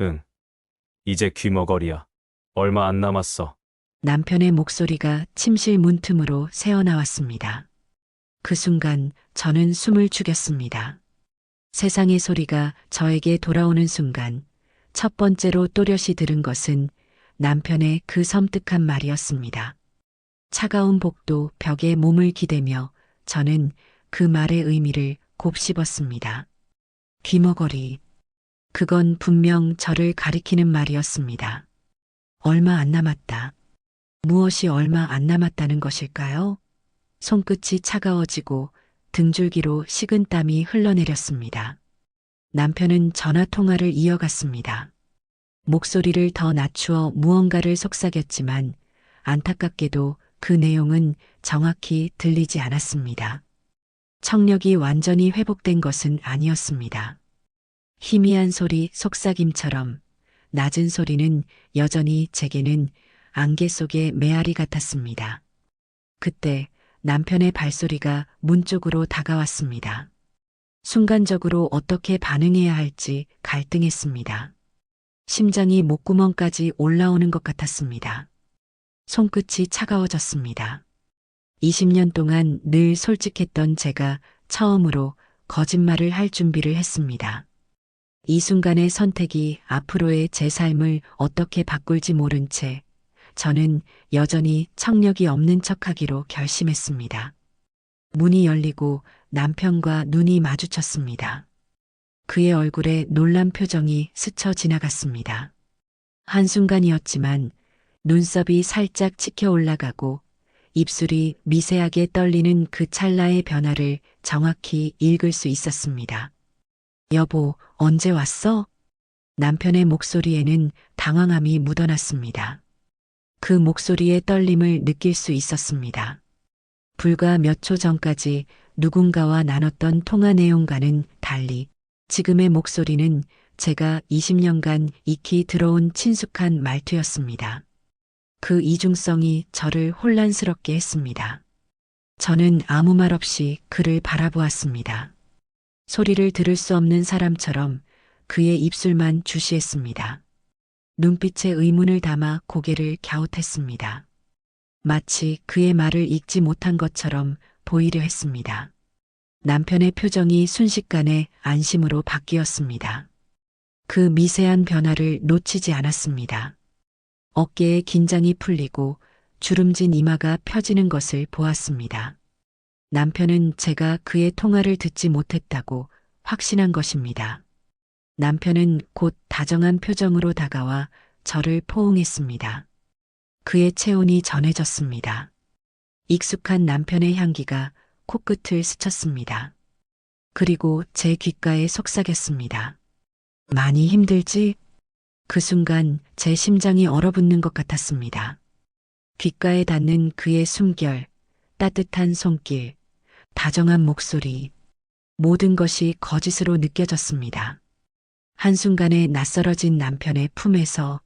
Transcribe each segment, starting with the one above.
응, 이제 귀머거리야. 얼마 안 남았어. 남편의 목소리가 침실 문틈으로 새어나왔습니다. 그 순간 저는 숨을 죽였습니다. 세상의 소리가 저에게 돌아오는 순간 첫 번째로 또렷이 들은 것은 남편의 그 섬뜩한 말이었습니다. 차가운 복도 벽에 몸을 기대며 저는 그 말의 의미를 곱씹었습니다. 귀머거리. 그건 분명 저를 가리키는 말이었습니다. 얼마 안 남았다. 무엇이 얼마 안 남았다는 것일까요? 손끝이 차가워지고 등줄기로 식은 땀이 흘러내렸습니다. 남편은 전화 통화를 이어갔습니다. 목소리를 더 낮추어 무언가를 속삭였지만 안타깝게도 그 내용은 정확히 들리지 않았습니다. 청력이 완전히 회복된 것은 아니었습니다. 희미한 소리 속삭임처럼 낮은 소리는 여전히 제게는 안개 속의 메아리 같았습니다. 그때 남편의 발소리가 문 쪽으로 다가왔습니다. 순간적으로 어떻게 반응해야 할지 갈등했습니다. 심장이 목구멍까지 올라오는 것 같았습니다. 손끝이 차가워졌습니다. 20년 동안 늘 솔직했던 제가 처음으로 거짓말을 할 준비를 했습니다. 이 순간의 선택이 앞으로의 제 삶을 어떻게 바꿀지 모른 채 저는 여전히 청력이 없는 척하기로 결심했습니다. 문이 열리고 남편과 눈이 마주쳤습니다. 그의 얼굴에 놀란 표정이 스쳐 지나갔습니다. 한순간이었지만 눈썹이 살짝 치켜 올라가고 입술이 미세하게 떨리는 그 찰나의 변화를 정확히 읽을 수 있었습니다. 여보, 언제 왔어? 남편의 목소리에는 당황함이 묻어났습니다. 그 목소리의 떨림을 느낄 수 있었습니다. 불과 몇 초 전까지 누군가와 나눴던 통화 내용과는 달리 지금의 목소리는 제가 20년간 익히 들어온 친숙한 말투였습니다. 그 이중성이 저를 혼란스럽게 했습니다. 저는 아무 말 없이 그를 바라보았습니다. 소리를 들을 수 없는 사람처럼 그의 입술만 주시했습니다. 눈빛에 의문을 담아 고개를 갸웃했습니다. 마치 그의 말을 읽지 못한 것처럼 보이려 했습니다. 남편의 표정이 순식간에 안심으로 바뀌었습니다. 그 미세한 변화를 놓치지 않았습니다. 어깨에 긴장이 풀리고 주름진 이마가 펴지는 것을 보았습니다. 남편은 제가 그의 통화를 듣지 못했다고 확신한 것입니다. 남편은 곧 다정한 표정으로 다가와 저를 포옹했습니다. 그의 체온이 전해졌습니다. 익숙한 남편의 향기가 코끝을 스쳤습니다. 그리고 제 귓가에 속삭였습니다. 많이 힘들지? 그 순간 제 심장이 얼어붙는 것 같았습니다. 귓가에 닿는 그의 숨결, 따뜻한 손길, 다정한 목소리, 모든 것이 거짓으로 느껴졌습니다. 한순간에 낯설어진 남편의 품에서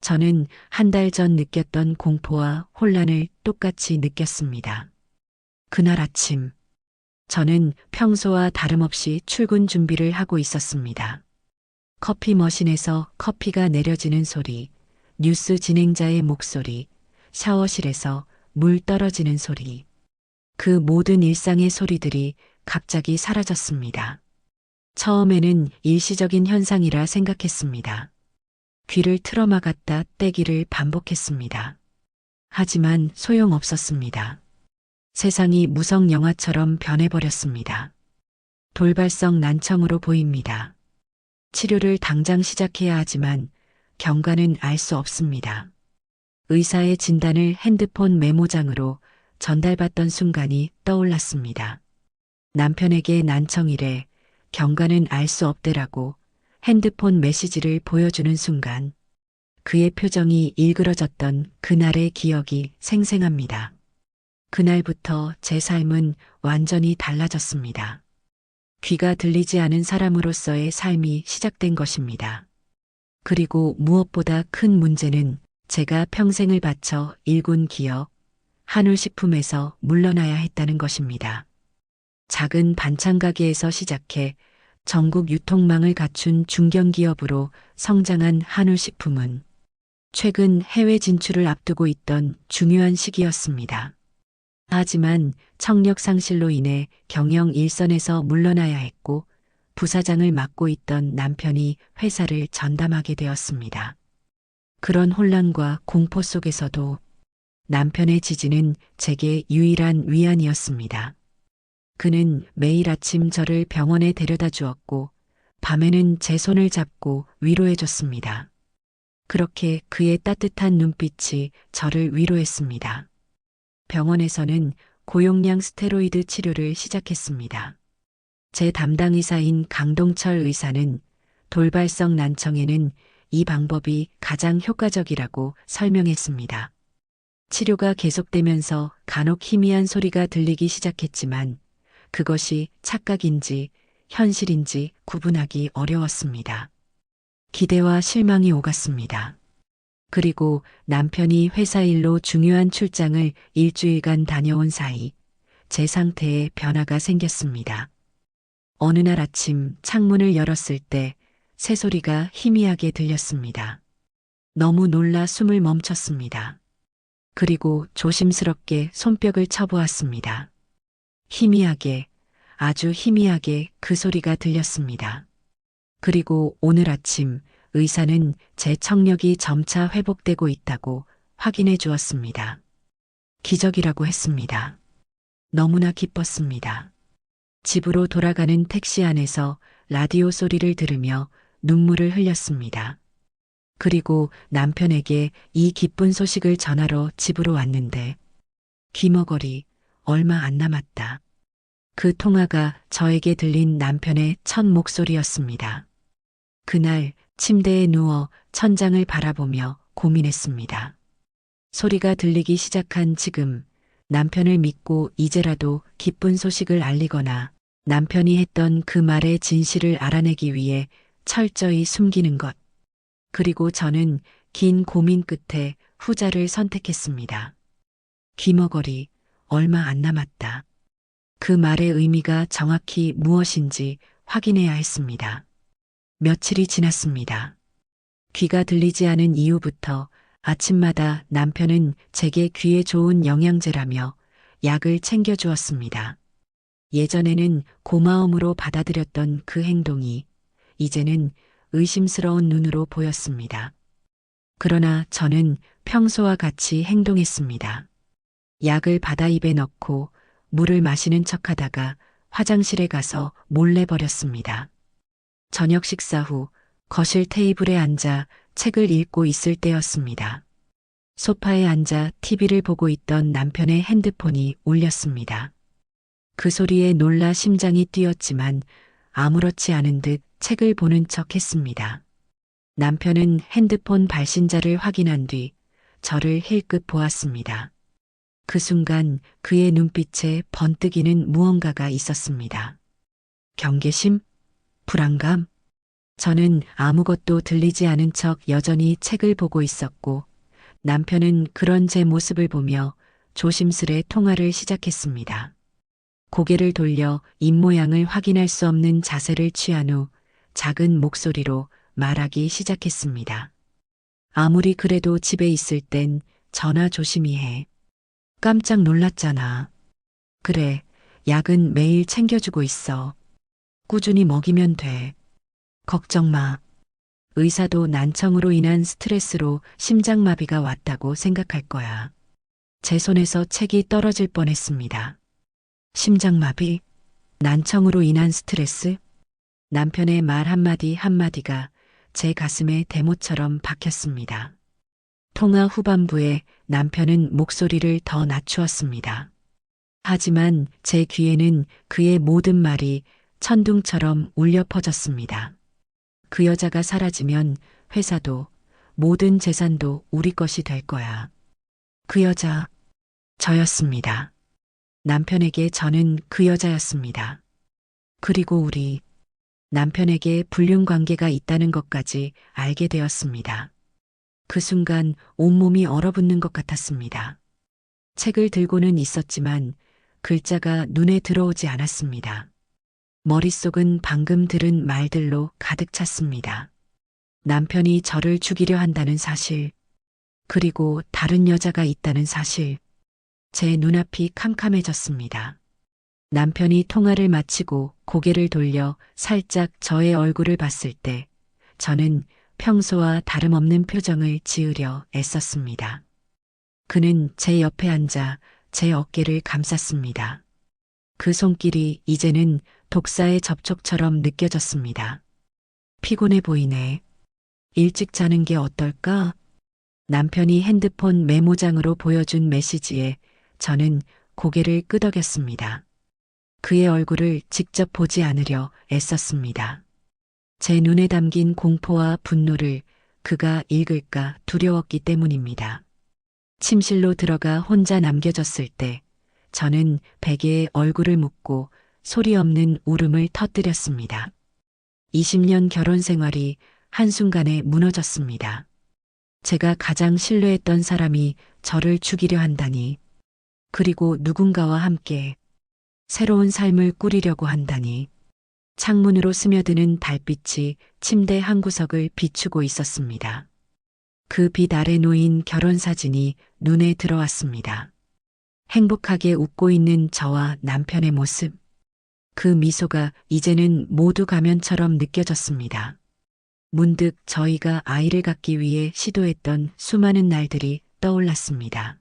저는 한 달 전 느꼈던 공포와 혼란을 똑같이 느꼈습니다. 그날 아침, 저는 평소와 다름없이 출근 준비를 하고 있었습니다. 커피 머신에서 커피가 내려지는 소리, 뉴스 진행자의 목소리, 샤워실에서 물 떨어지는 소리. 그 모든 일상의 소리들이 갑자기 사라졌습니다. 처음에는 일시적인 현상이라 생각했습니다. 귀를 틀어막았다 떼기를 반복했습니다. 하지만 소용없었습니다. 세상이 무성 영화처럼 변해버렸습니다. 돌발성 난청으로 보입니다. 치료를 당장 시작해야 하지만 경과는 알 수 없습니다. 의사의 진단을 핸드폰 메모장으로 전달받던 순간이 떠올랐습니다. 남편에게 난청이래, 경과는 알 수 없대라고 핸드폰 메시지를 보여주는 순간 그의 표정이 일그러졌던 그날의 기억이 생생합니다. 그날부터 제 삶은 완전히 달라졌습니다. 귀가 들리지 않은 사람으로서의 삶이 시작된 것입니다. 그리고 무엇보다 큰 문제는 제가 평생을 바쳐 일군 기업, 한울식품에서 물러나야 했다는 것입니다. 작은 반찬 가게에서 시작해 전국 유통망을 갖춘 중견기업으로 성장한 한울식품은 최근 해외 진출을 앞두고 있던 중요한 시기였습니다. 하지만 청력 상실로 인해 경영 일선에서 물러나야 했고 부사장을 맡고 있던 남편이 회사를 전담하게 되었습니다. 그런 혼란과 공포 속에서도 남편의 지지는 제게 유일한 위안이었습니다. 그는 매일 아침 저를 병원에 데려다 주었고 밤에는 제 손을 잡고 위로해 줬습니다. 그렇게 그의 따뜻한 눈빛이 저를 위로했습니다. 병원에서는 고용량 스테로이드 치료를 시작했습니다. 제 담당 의사인 강동철 의사는 돌발성 난청에는 이 방법이 가장 효과적이라고 설명했습니다. 치료가 계속되면서 간혹 희미한 소리가 들리기 시작했지만 그것이 착각인지 현실인지 구분하기 어려웠습니다. 기대와 실망이 오갔습니다. 그리고 남편이 회사 일로 중요한 출장을 일주일간 다녀온 사이 제 상태에 변화가 생겼습니다. 어느 날 아침 창문을 열었을 때 새소리가 희미하게 들렸습니다. 너무 놀라 숨을 멈췄습니다. 그리고 조심스럽게 손뼉을 쳐보았습니다. 희미하게, 아주 희미하게 그 소리가 들렸습니다. 그리고 오늘 아침 의사는 제 청력이 점차 회복되고 있다고 확인해 주었습니다. 기적이라고 했습니다. 너무나 기뻤습니다. 집으로 돌아가는 택시 안에서 라디오 소리를 들으며 눈물을 흘렸습니다. 그리고 남편에게 이 기쁜 소식을 전하러 집으로 왔는데 귀머거리 얼마 안 남았다. 그 통화가 저에게 들린 남편의 첫 목소리였습니다. 그날 침대에 누워 천장을 바라보며 고민했습니다. 소리가 들리기 시작한 지금 남편을 믿고 이제라도 기쁜 소식을 알리거나 남편이 했던 그 말의 진실을 알아내기 위해 철저히 숨기는 것. 그리고 저는 긴 고민 끝에 후자를 선택했습니다. 귀머거리 얼마 안 남았다. 그 말의 의미가 정확히 무엇인지 확인해야 했습니다. 며칠이 지났습니다. 귀가 들리지 않은 이후부터 아침마다 남편은 제게 귀에 좋은 영양제라며 약을 챙겨주었습니다. 예전에는 고마움으로 받아들였던 그 행동이 이제는 의심스러운 눈으로 보였습니다. 그러나 저는 평소와 같이 행동했습니다. 약을 받아 입에 넣고 물을 마시는 척하다가 화장실에 가서 몰래 버렸습니다. 저녁 식사 후 거실 테이블에 앉아 책을 읽고 있을 때였습니다. 소파에 앉아 TV를 보고 있던 남편의 핸드폰이 울렸습니다. 그 소리에 놀라 심장이 뛰었지만 아무렇지 않은 듯 책을 보는 척 했습니다. 남편은 핸드폰 발신자를 확인한 뒤 저를 힐끗 보았습니다. 그 순간 그의 눈빛에 번뜩이는 무언가가 있었습니다. 경계심? 불안감? 저는 아무것도 들리지 않은 척 여전히 책을 보고 있었고 남편은 그런 제 모습을 보며 조심스레 통화를 시작했습니다. 고개를 돌려 입모양을 확인할 수 없는 자세를 취한 후 작은 목소리로 말하기 시작했습니다. 아무리 그래도 집에 있을 땐 전화 조심히 해. 깜짝 놀랐잖아. 그래, 약은 매일 챙겨주고 있어. 꾸준히 먹이면 돼. 걱정 마. 의사도 난청으로 인한 스트레스로 심장마비가 왔다고 생각할 거야. 제 손에서 책이 떨어질 뻔했습니다. 심장마비? 난청으로 인한 스트레스? 남편의 말 한마디 한마디가 제 가슴에 대못처럼 박혔습니다. 통화 후반부에 남편은 목소리를 더 낮추었습니다. 하지만 제 귀에는 그의 모든 말이 천둥처럼 울려 퍼졌습니다. 그 여자가 사라지면 회사도 모든 재산도 우리 것이 될 거야. 그 여자, 저였습니다. 남편에게 저는 그 여자였습니다. 그리고 우리 남편에게 불륜 관계가 있다는 것까지 알게 되었습니다. 그 순간 온몸이 얼어붙는 것 같았습니다. 책을 들고는 있었지만 글자가 눈에 들어오지 않았습니다. 머릿속은 방금 들은 말들로 가득 찼습니다. 남편이 저를 죽이려 한다는 사실, 그리고 다른 여자가 있다는 사실, 제 눈앞이 캄캄해졌습니다. 남편이 통화를 마치고 고개를 돌려 살짝 저의 얼굴을 봤을 때 저는 평소와 다름없는 표정을 지으려 애썼습니다. 그는 제 옆에 앉아 제 어깨를 감쌌습니다. 그 손길이 이제는 독사의 접촉처럼 느껴졌습니다. 피곤해 보이네. 일찍 자는 게 어떨까? 남편이 핸드폰 메모장으로 보여준 메시지에 저는 고개를 끄덕였습니다. 그의 얼굴을 직접 보지 않으려 애썼습니다. 제 눈에 담긴 공포와 분노를 그가 읽을까 두려웠기 때문입니다. 침실로 들어가 혼자 남겨졌을 때 저는 베개에 얼굴을 묻고 소리 없는 울음을 터뜨렸습니다. 20년 결혼 생활이 한순간에 무너졌습니다. 제가 가장 신뢰했던 사람이 저를 죽이려 한다니, 그리고 누군가와 함께 새로운 삶을 꾸리려고 한다니. 창문으로 스며드는 달빛이 침대 한 구석을 비추고 있었습니다. 그 빛 아래 놓인 결혼사진이 눈에 들어왔습니다. 행복하게 웃고 있는 저와 남편의 모습. 그 미소가 이제는 모두 가면처럼 느껴졌습니다. 문득 저희가 아이를 갖기 위해 시도했던 수많은 날들이 떠올랐습니다.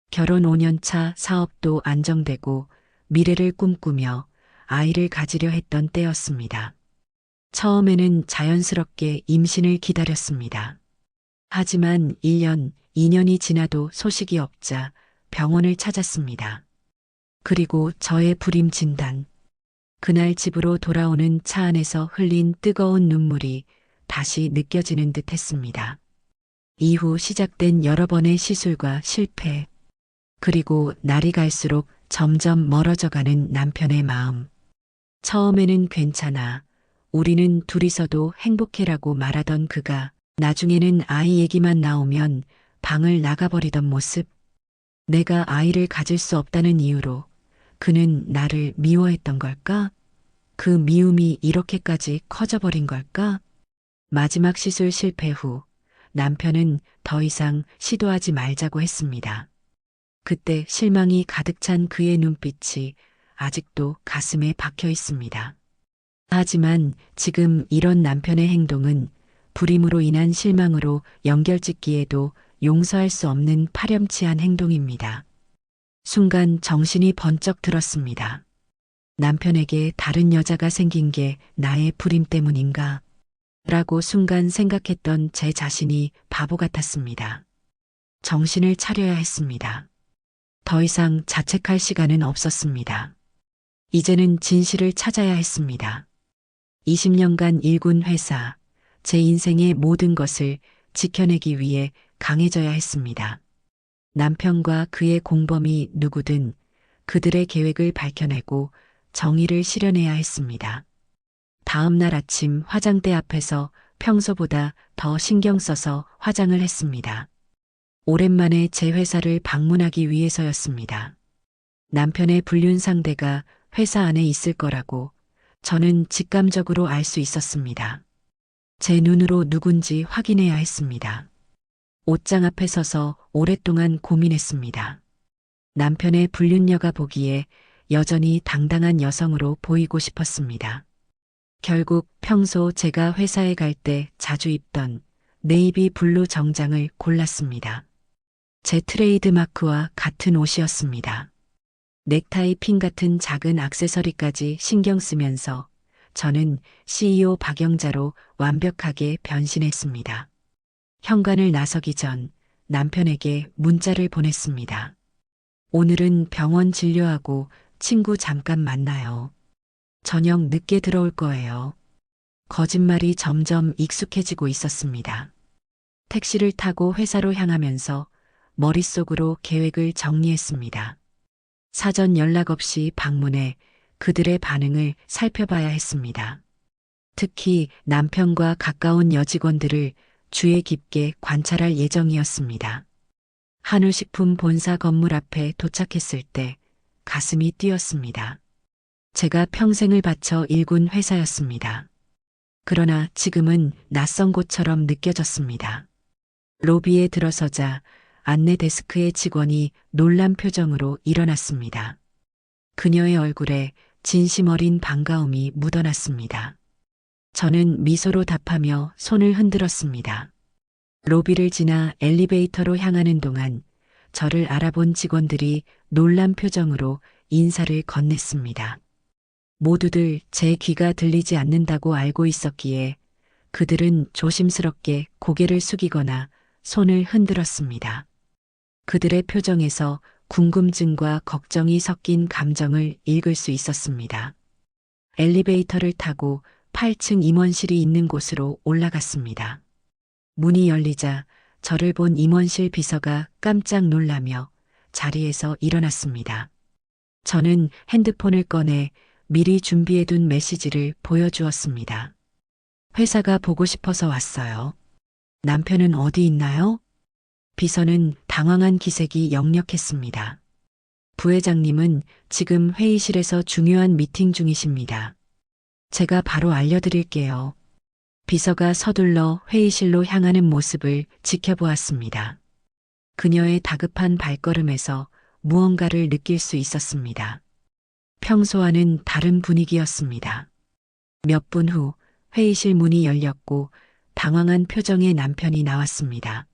결혼 5년 차, 사업도 안정되고 미래를 꿈꾸며 아이를 가지려 했던 때였습니다. 처음에는 자연스럽게 임신을 기다렸습니다. 하지만 1년, 2년이 지나도 소식이 없자 병원을 찾았습니다. 그리고 저의 불임 진단. 그날 집으로 돌아오는 차 안에서 흘린 뜨거운 눈물이 다시 느껴지는 듯 했습니다. 이후 시작된 여러 번의 시술과 실패, 그리고 날이 갈수록 점점 멀어져가는 남편의 마음. 처음에는 괜찮아. 우리는 둘이서도 행복해라고 말하던 그가 나중에는 아이 얘기만 나오면 방을 나가버리던 모습. 내가 아이를 가질 수 없다는 이유로 그는 나를 미워했던 걸까? 그 미움이 이렇게까지 커져버린 걸까? 마지막 시술 실패 후 남편은 더 이상 시도하지 말자고 했습니다. 그때 실망이 가득 찬 그의 눈빛이 아직도 가슴에 박혀 있습니다. 하지만 지금 이런 남편의 행동은 불임으로 인한 실망으로 연결짓기에도 용서할 수 없는 파렴치한 행동입니다. 순간 정신이 번쩍 들었습니다. 남편에게 다른 여자가 생긴 게 나의 불임 때문인가? 라고 순간 생각했던 제 자신이 바보 같았습니다. 정신을 차려야 했습니다. 더 이상 자책할 시간은 없었습니다. 이제는 진실을 찾아야 했습니다. 20년간 일군 회사, 제 인생의 모든 것을 지켜내기 위해 강해져야 했습니다. 남편과 그의 공범이 누구든 그들의 계획을 밝혀내고 정의를 실현해야 했습니다. 다음 날 아침 화장대 앞에서 평소보다 더 신경 써서 화장을 했습니다. 오랜만에 제 회사를 방문하기 위해서였습니다. 남편의 불륜 상대가 회사 안에 있을 거라고 저는 직감적으로 알 수 있었습니다. 제 눈으로 누군지 확인해야 했습니다. 옷장 앞에 서서 오랫동안 고민했습니다. 남편의 불륜녀가 보기에 여전히 당당한 여성으로 보이고 싶었습니다. 결국 평소 제가 회사에 갈 때 자주 입던 네이비 블루 정장을 골랐습니다. 제 트레이드 마크와 같은 옷이었습니다. 넥타이 핀 같은 작은 액세서리까지 신경 쓰면서 저는 CEO 박영자로 완벽하게 변신했습니다. 현관을 나서기 전 남편에게 문자를 보냈습니다. 오늘은 병원 진료하고 친구 잠깐 만나요. 저녁 늦게 들어올 거예요. 거짓말이 점점 익숙해지고 있었습니다. 택시를 타고 회사로 향하면서 머릿속으로 계획을 정리했습니다. 사전 연락 없이 방문해 그들의 반응을 살펴봐야 했습니다. 특히 남편과 가까운 여직원들을 주의 깊게 관찰할 예정이었습니다. 한우식품 본사 건물 앞에 도착했을 때 가슴이 뛰었습니다. 제가 평생을 바쳐 일군 회사였습니다. 그러나 지금은 낯선 곳처럼 느껴졌습니다. 로비에 들어서자 안내 데스크의 직원이 놀란 표정으로 일어났습니다. 그녀의 얼굴에 진심 어린 반가움이 묻어났습니다. 저는 미소로 답하며 손을 흔들었습니다. 로비를 지나 엘리베이터로 향하는 동안 저를 알아본 직원들이 놀란 표정으로 인사를 건넸습니다. 모두들 제 귀가 들리지 않는다고 알고 있었기에 그들은 조심스럽게 고개를 숙이거나 손을 흔들었습니다. 그들의 표정에서 궁금증과 걱정이 섞인 감정을 읽을 수 있었습니다. 엘리베이터를 타고 8층 임원실이 있는 곳으로 올라갔습니다. 문이 열리자 저를 본 임원실 비서가 깜짝 놀라며 자리에서 일어났습니다. 저는 핸드폰을 꺼내 미리 준비해둔 메시지를 보여주었습니다. 회사가 보고 싶어서 왔어요. 남편은 어디 있나요? 비서는 당황한 기색이 역력했습니다. 부회장님은 지금 회의실에서 중요한 미팅 중이십니다. 제가 바로 알려드릴게요. 비서가 서둘러 회의실로 향하는 모습을 지켜보았습니다. 그녀의 다급한 발걸음에서 무언가를 느낄 수 있었습니다. 평소와는 다른 분위기였습니다. 몇 분 후 회의실 문이 열렸고 당황한 표정의 남편이 나왔습니다.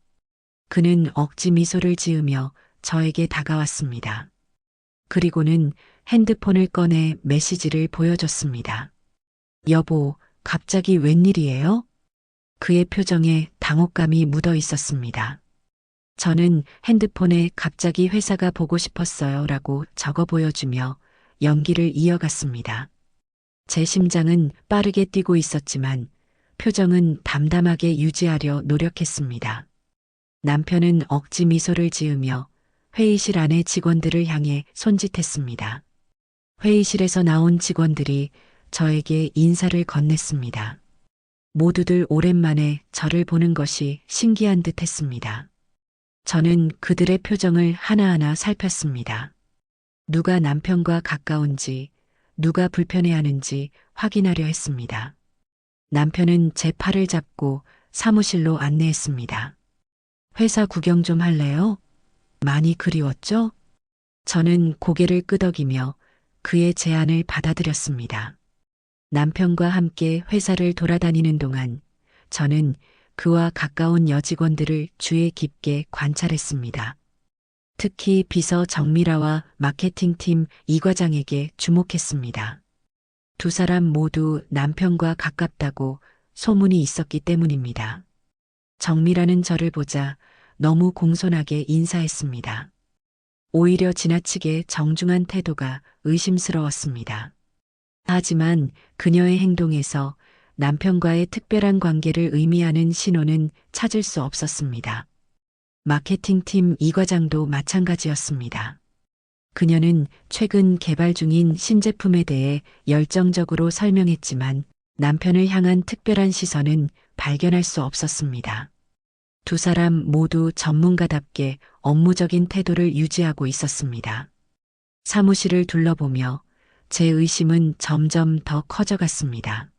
그는 억지 미소를 지으며 저에게 다가왔습니다. 그리고는 핸드폰을 꺼내 메시지를 보여줬습니다. 여보, 갑자기 웬일이에요? 그의 표정에 당혹감이 묻어 있었습니다. 저는 핸드폰에 갑자기 회사가 보고 싶었어요 라고 적어 보여주며 연기를 이어갔습니다. 제 심장은 빠르게 뛰고 있었지만 표정은 담담하게 유지하려 노력했습니다. 남편은 억지 미소를 지으며 회의실 안의 직원들을 향해 손짓했습니다. 회의실에서 나온 직원들이 저에게 인사를 건넸습니다. 모두들 오랜만에 저를 보는 것이 신기한 듯 했습니다. 저는 그들의 표정을 하나하나 살폈습니다. 누가 남편과 가까운지, 누가 불편해하는지 확인하려 했습니다. 남편은 제 팔을 잡고 사무실로 안내했습니다. 회사 구경 좀 할래요? 많이 그리웠죠? 저는 고개를 끄덕이며 그의 제안을 받아들였습니다. 남편과 함께 회사를 돌아다니는 동안 저는 그와 가까운 여직원들을 주의 깊게 관찰했습니다. 특히 비서 정미라와 마케팅팀 이 과장에게 주목했습니다. 두 사람 모두 남편과 가깝다고 소문이 있었기 때문입니다. 정미라는 저를 보자 너무 공손하게 인사했습니다. 오히려 지나치게 정중한 태도가 의심스러웠습니다. 하지만 그녀의 행동에서 남편과의 특별한 관계를 의미하는 신호는 찾을 수 없었습니다. 마케팅팀 이 과장도 마찬가지였습니다. 그녀는 최근 개발 중인 신제품에 대해 열정적으로 설명했지만 남편을 향한 특별한 시선은 발견할 수 없었습니다. 두 사람 모두 전문가답게 업무적인 태도를 유지하고 있었습니다. 사무실을 둘러보며 제 의심은 점점 더 커져갔습니다.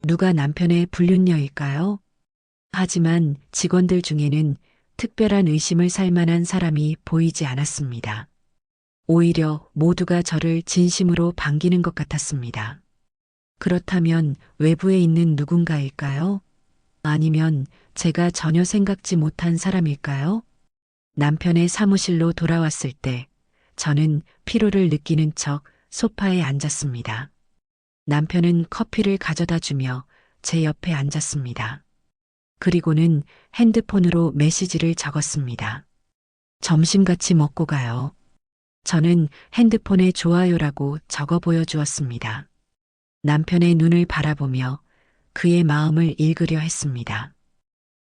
누가 남편의 불륜녀일까요? 하지만 직원들 중에는 특별한 의심을 살 만한 사람이 보이지 않았습니다. 오히려 모두가 저를 진심으로 반기는 것 같았습니다. 그렇다면 외부에 있는 누군가일까요? 아니면 제가 전혀 생각지 못한 사람일까요? 남편의 사무실로 돌아왔을 때 저는 피로를 느끼는 척 소파에 앉았습니다. 남편은 커피를 가져다 주며 제 옆에 앉았습니다. 그리고는 핸드폰으로 메시지를 적었습니다. 점심 같이 먹고 가요. 저는 핸드폰에 좋아요라고 적어 보여주었습니다. 남편의 눈을 바라보며 그의 마음을 읽으려 했습니다.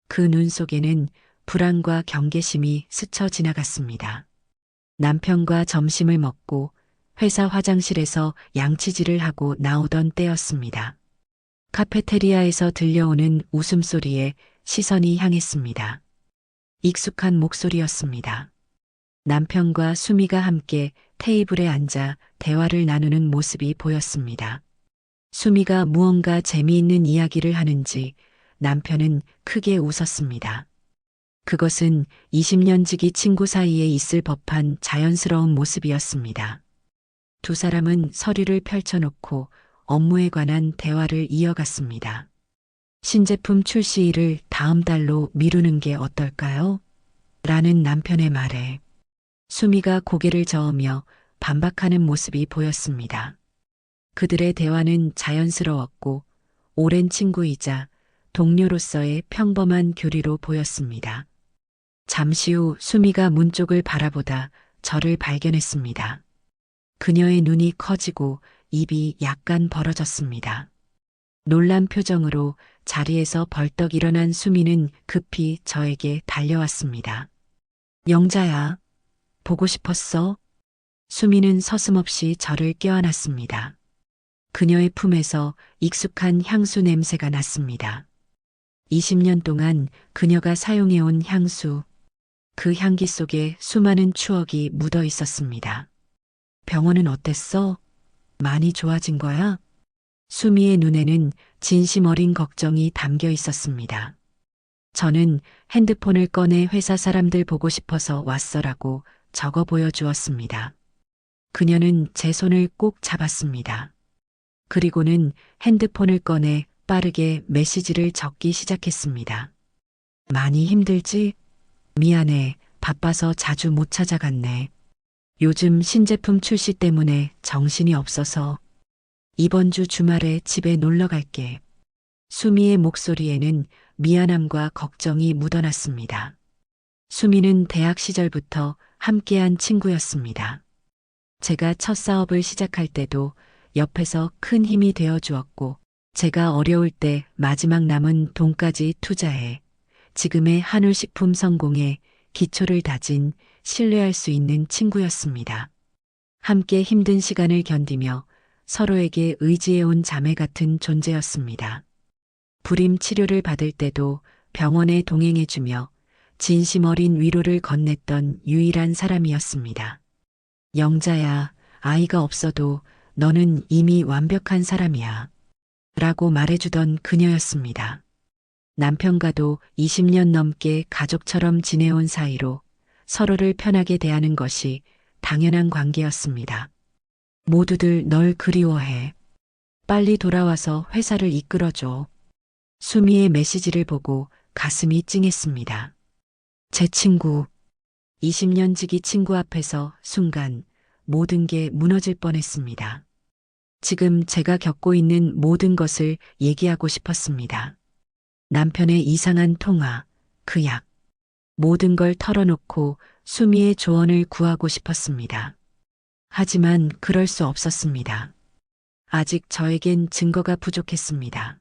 그 눈 속에는 불안과 경계심이 스쳐 지나갔습니다. 남편과 점심을 먹고 회사 화장실에서 양치질을 하고 나오던 때였습니다. 카페테리아에서 들려오는 웃음소리에 시선이 향했습니다. 익숙한 목소리였습니다. 남편과 수미가 함께 테이블에 앉아 대화를 나누는 모습이 보였습니다. 수미가 무언가 재미있는 이야기를 하는지 남편은 크게 웃었습니다. 그것은 20년 지기 친구 사이에 있을 법한 자연스러운 모습이었습니다. 두 사람은 서류를 펼쳐놓고 업무에 관한 대화를 이어갔습니다. 신제품 출시일을 다음 달로 미루는 게 어떨까요? 라는 남편의 말에 수미가 고개를 저으며 반박하는 모습이 보였습니다. 그들의 대화는 자연스러웠고 오랜 친구이자 동료로서의 평범한 교리로 보였습니다. 잠시 후 수미가 문 쪽을 바라보다 저를 발견했습니다. 그녀의 눈이 커지고 입이 약간 벌어졌습니다. 놀란 표정으로 자리에서 벌떡 일어난 수미는 급히 저에게 달려왔습니다. 영자야, 보고 싶었어? 수미는 서슴없이 저를 껴안았습니다. 그녀의 품에서 익숙한 향수 냄새가 났습니다. 20년 동안 그녀가 사용해온 향수, 그 향기 속에 수많은 추억이 묻어 있었습니다. 병원은 어땠어? 많이 좋아진 거야? 수미의 눈에는 진심 어린 걱정이 담겨 있었습니다. 저는 핸드폰을 꺼내 회사 사람들 보고 싶어서 왔어라고 적어 보여주었습니다. 그녀는 제 손을 꼭 잡았습니다. 그리고는 핸드폰을 꺼내 빠르게 메시지를 적기 시작했습니다. 많이 힘들지? 미안해. 바빠서 자주 못 찾아갔네. 요즘 신제품 출시 때문에 정신이 없어서 이번 주 주말에 집에 놀러 갈게. 수미의 목소리에는 미안함과 걱정이 묻어났습니다. 수미는 대학 시절부터 함께한 친구였습니다. 제가 첫 사업을 시작할 때도 옆에서 큰 힘이 되어 주었고, 제가 어려울 때 마지막 남은 돈까지 투자해 지금의 한울식품 성공에 기초를 다진 신뢰할 수 있는 친구였습니다. 함께 힘든 시간을 견디며 서로에게 의지해온 자매 같은 존재였습니다. 불임 치료를 받을 때도 병원에 동행해주며 진심 어린 위로를 건넸던 유일한 사람이었습니다. 영자야, 아이가 없어도 너는 이미 완벽한 사람이야. 라고 말해주던 그녀였습니다. 남편과도 20년 넘게 가족처럼 지내온 사이로 서로를 편하게 대하는 것이 당연한 관계였습니다. 모두들 널 그리워해. 빨리 돌아와서 회사를 이끌어줘. 수미의 메시지를 보고 가슴이 찡했습니다. 제 친구, 20년 지기 친구 앞에서 순간 모든 게 무너질 뻔했습니다. 지금 제가 겪고 있는 모든 것을 얘기하고 싶었습니다. 남편의 이상한 통화, 그 약, 모든 걸 털어놓고 수미의 조언을 구하고 싶었습니다. 하지만 그럴 수 없었습니다. 아직 저에겐 증거가 부족했습니다.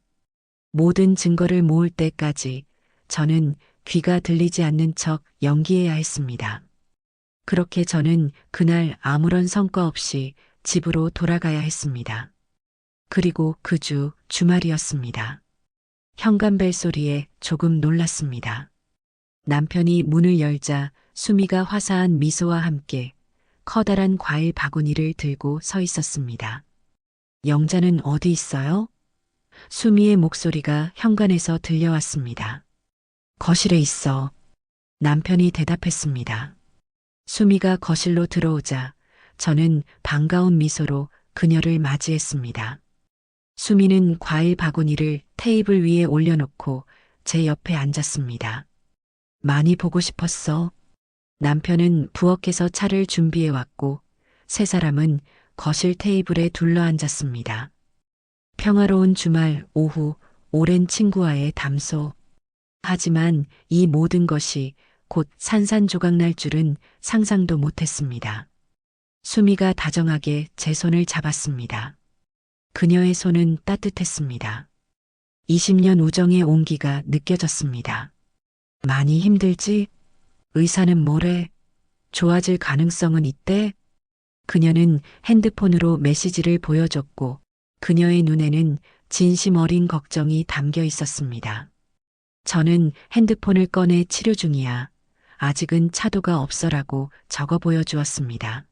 모든 증거를 모을 때까지 저는 귀가 들리지 않는 척 연기해야 했습니다. 그렇게 저는 그날 아무런 성과 없이 집으로 돌아가야 했습니다. 그리고 그 주 주말이었습니다. 현관벨 소리에 조금 놀랐습니다. 남편이 문을 열자 수미가 화사한 미소와 함께 커다란 과일 바구니를 들고 서 있었습니다. 영자는 어디 있어요? 수미의 목소리가 현관에서 들려왔습니다. 거실에 있어. 남편이 대답했습니다. 수미가 거실로 들어오자 저는 반가운 미소로 그녀를 맞이했습니다. 수미는 과일 바구니를 테이블 위에 올려놓고 제 옆에 앉았습니다. 많이 보고 싶었어. 남편은 부엌에서 차를 준비해 왔고 세 사람은 거실 테이블에 둘러앉았습니다. 평화로운 주말 오후 오랜 친구와의 담소. 하지만 이 모든 것이 곧 산산조각 날 줄은 상상도 못했습니다. 수미가 다정하게 제 손을 잡았습니다. 그녀의 손은 따뜻했습니다. 20년 우정의 온기가 느껴졌습니다. 많이 힘들지? 의사는 뭐래? 좋아질 가능성은 있대? 그녀는 핸드폰으로 메시지를 보여줬고 그녀의 눈에는 진심 어린 걱정이 담겨 있었습니다. 저는 핸드폰을 꺼내 치료 중이야. 아직은 차도가 없어라고 적어 보여주었습니다.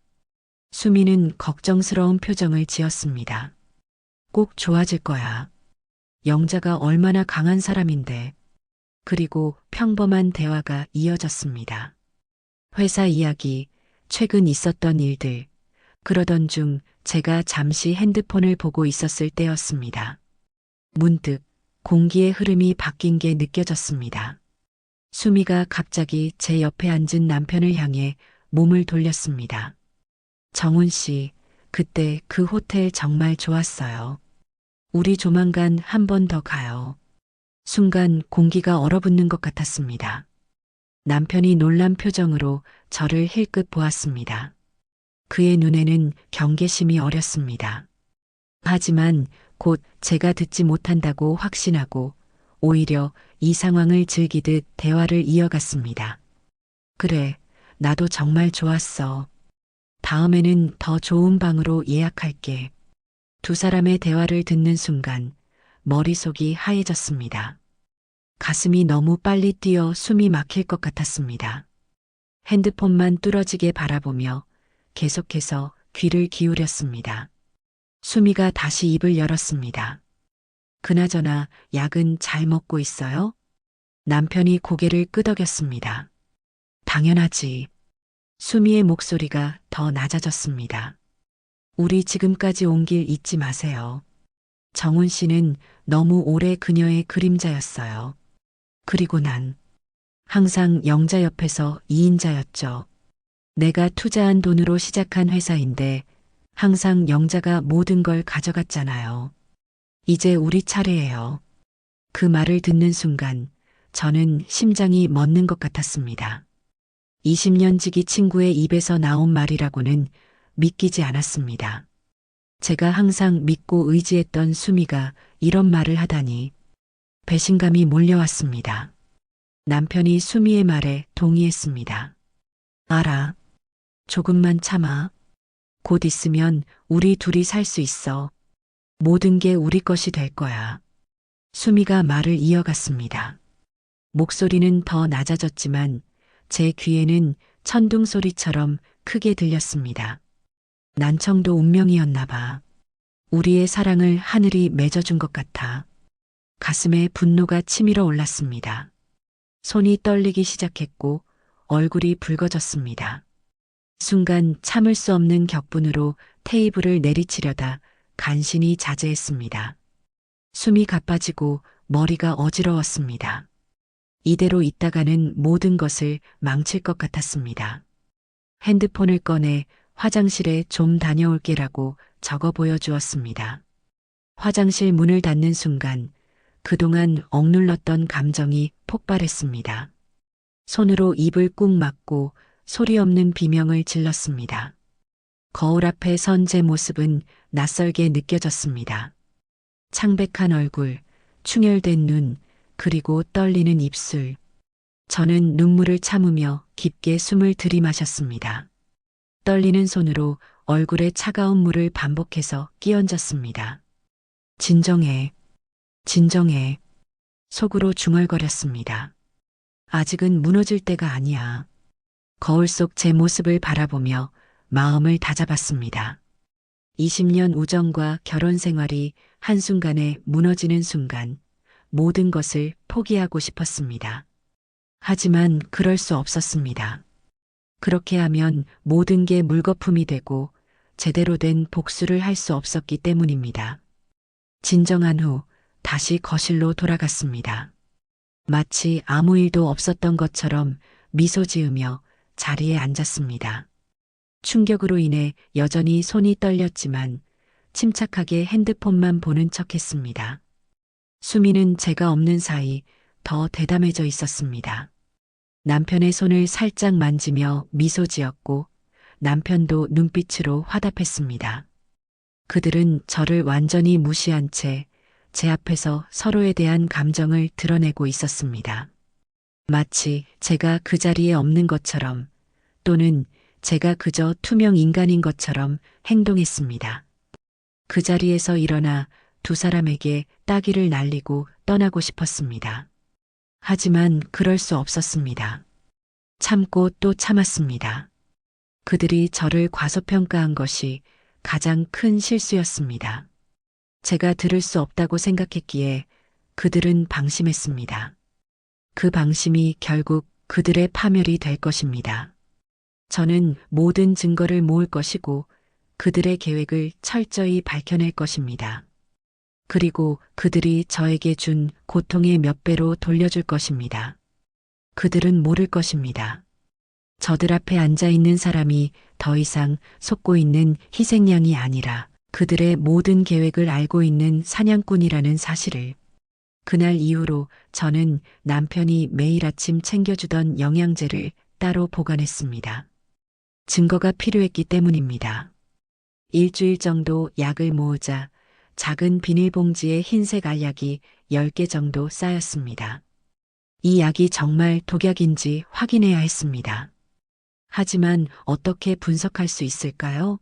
수미는 걱정스러운 표정을 지었습니다. 꼭 좋아질 거야. 영자가 얼마나 강한 사람인데. 그리고 평범한 대화가 이어졌습니다. 회사 이야기, 최근 있었던 일들. 그러던 중 제가 잠시 핸드폰을 보고 있었을 때였습니다. 문득 공기의 흐름이 바뀐 게 느껴졌습니다. 수미가 갑자기 제 옆에 앉은 남편을 향해 몸을 돌렸습니다. 정훈 씨, 그때 그 호텔 정말 좋았어요. 우리 조만간 한 번 더 가요. 순간 공기가 얼어붙는 것 같았습니다. 남편이 놀란 표정으로 저를 힐끗 보았습니다. 그의 눈에는 경계심이 어렸습니다. 하지만 곧 제가 듣지 못한다고 확신하고 오히려 이 상황을 즐기듯 대화를 이어갔습니다. 그래, 나도 정말 좋았어. 다음에는 더 좋은 방으로 예약할게. 두 사람의 대화를 듣는 순간 머릿속이 하얘졌습니다. 가슴이 너무 빨리 뛰어 숨이 막힐 것 같았습니다. 핸드폰만 뚫어지게 바라보며 계속해서 귀를 기울였습니다. 수미가 다시 입을 열었습니다. 그나저나 약은 잘 먹고 있어요? 남편이 고개를 끄덕였습니다. 당연하지. 수미의 목소리가 더 낮아졌습니다. 우리 지금까지 온 길 잊지 마세요. 정훈 씨는 너무 오래 그녀의 그림자였어요. 그리고 난 항상 영자 옆에서 2인자였죠. 내가 투자한 돈으로 시작한 회사인데 항상 영자가 모든 걸 가져갔잖아요. 이제 우리 차례예요. 그 말을 듣는 순간 저는 심장이 멎는 것 같았습니다. 20년 지기 친구의 입에서 나온 말이라고는 믿기지 않았습니다. 제가 항상 믿고 의지했던 수미가 이런 말을 하다니 배신감이 몰려왔습니다. 남편이 수미의 말에 동의했습니다. 알아. 조금만 참아. 곧 있으면 우리 둘이 살 수 있어. 모든 게 우리 것이 될 거야. 수미가 말을 이어갔습니다. 목소리는 더 낮아졌지만 제 귀에는 천둥 소리처럼 크게 들렸습니다. 난청도 운명이었나 봐. 우리의 사랑을 하늘이 맺어준 것 같아. 가슴에 분노가 치밀어 올랐습니다. 손이 떨리기 시작했고 얼굴이 붉어졌습니다. 순간 참을 수 없는 격분으로 테이블을 내리치려다 간신히 자제했습니다. 숨이 가빠지고 머리가 어지러웠습니다. 이대로 있다가는 모든 것을 망칠 것 같았습니다. 핸드폰을 꺼내 화장실에 좀 다녀올게라고 적어 보여주었습니다. 화장실 문을 닫는 순간 그동안 억눌렀던 감정이 폭발했습니다. 손으로 입을 꾹 막고 소리 없는 비명을 질렀습니다. 거울 앞에 선 제 모습은 낯설게 느껴졌습니다. 창백한 얼굴, 충혈된 눈, 그리고 떨리는 입술. 저는 눈물을 참으며 깊게 숨을 들이마셨습니다. 떨리는 손으로 얼굴에 차가운 물을 반복해서 끼얹었습니다. 진정해. 진정해. 속으로 중얼거렸습니다. 아직은 무너질 때가 아니야. 거울 속 제 모습을 바라보며 마음을 다잡았습니다. 20년 우정과 결혼 생활이 한순간에 무너지는 순간 모든 것을 포기하고 싶었습니다. 하지만 그럴 수 없었습니다. 그렇게 하면 모든 게 물거품이 되고 제대로 된 복수를 할 수 없었기 때문입니다. 진정한 후 다시 거실로 돌아갔습니다. 마치 아무 일도 없었던 것처럼 미소 지으며 자리에 앉았습니다. 충격으로 인해 여전히 손이 떨렸지만 침착하게 핸드폰만 보는 척했습니다. 수미는 제가 없는 사이 더 대담해져 있었습니다. 남편의 손을 살짝 만지며 미소 지었고 남편도 눈빛으로 화답했습니다. 그들은 저를 완전히 무시한 채 제 앞에서 서로에 대한 감정을 드러내고 있었습니다. 마치 제가 그 자리에 없는 것처럼 또는 제가 그저 투명 인간인 것처럼 행동했습니다. 그 자리에서 일어나 두 사람에게 따귀를 날리고 떠나고 싶었습니다. 하지만 그럴 수 없었습니다. 참고 또 참았습니다. 그들이 저를 과소평가한 것이 가장 큰 실수였습니다. 제가 들을 수 없다고 생각했기에 그들은 방심했습니다. 그 방심이 결국 그들의 파멸이 될 것입니다. 저는 모든 증거를 모을 것이고 그들의 계획을 철저히 밝혀낼 것입니다. 그리고 그들이 저에게 준 고통의 몇 배로 돌려줄 것입니다. 그들은 모를 것입니다. 저들 앞에 앉아 있는 사람이 더 이상 속고 있는 희생양이 아니라 그들의 모든 계획을 알고 있는 사냥꾼이라는 사실을. 그날 이후로 저는 남편이 매일 아침 챙겨주던 영양제를 따로 보관했습니다. 증거가 필요했기 때문입니다. 일주일 정도 약을 모으자 작은 비닐봉지에 흰색 알약이 10개 정도 쌓였습니다. 이 약이 정말 독약인지 확인해야 했습니다. 하지만 어떻게 분석할 수 있을까요?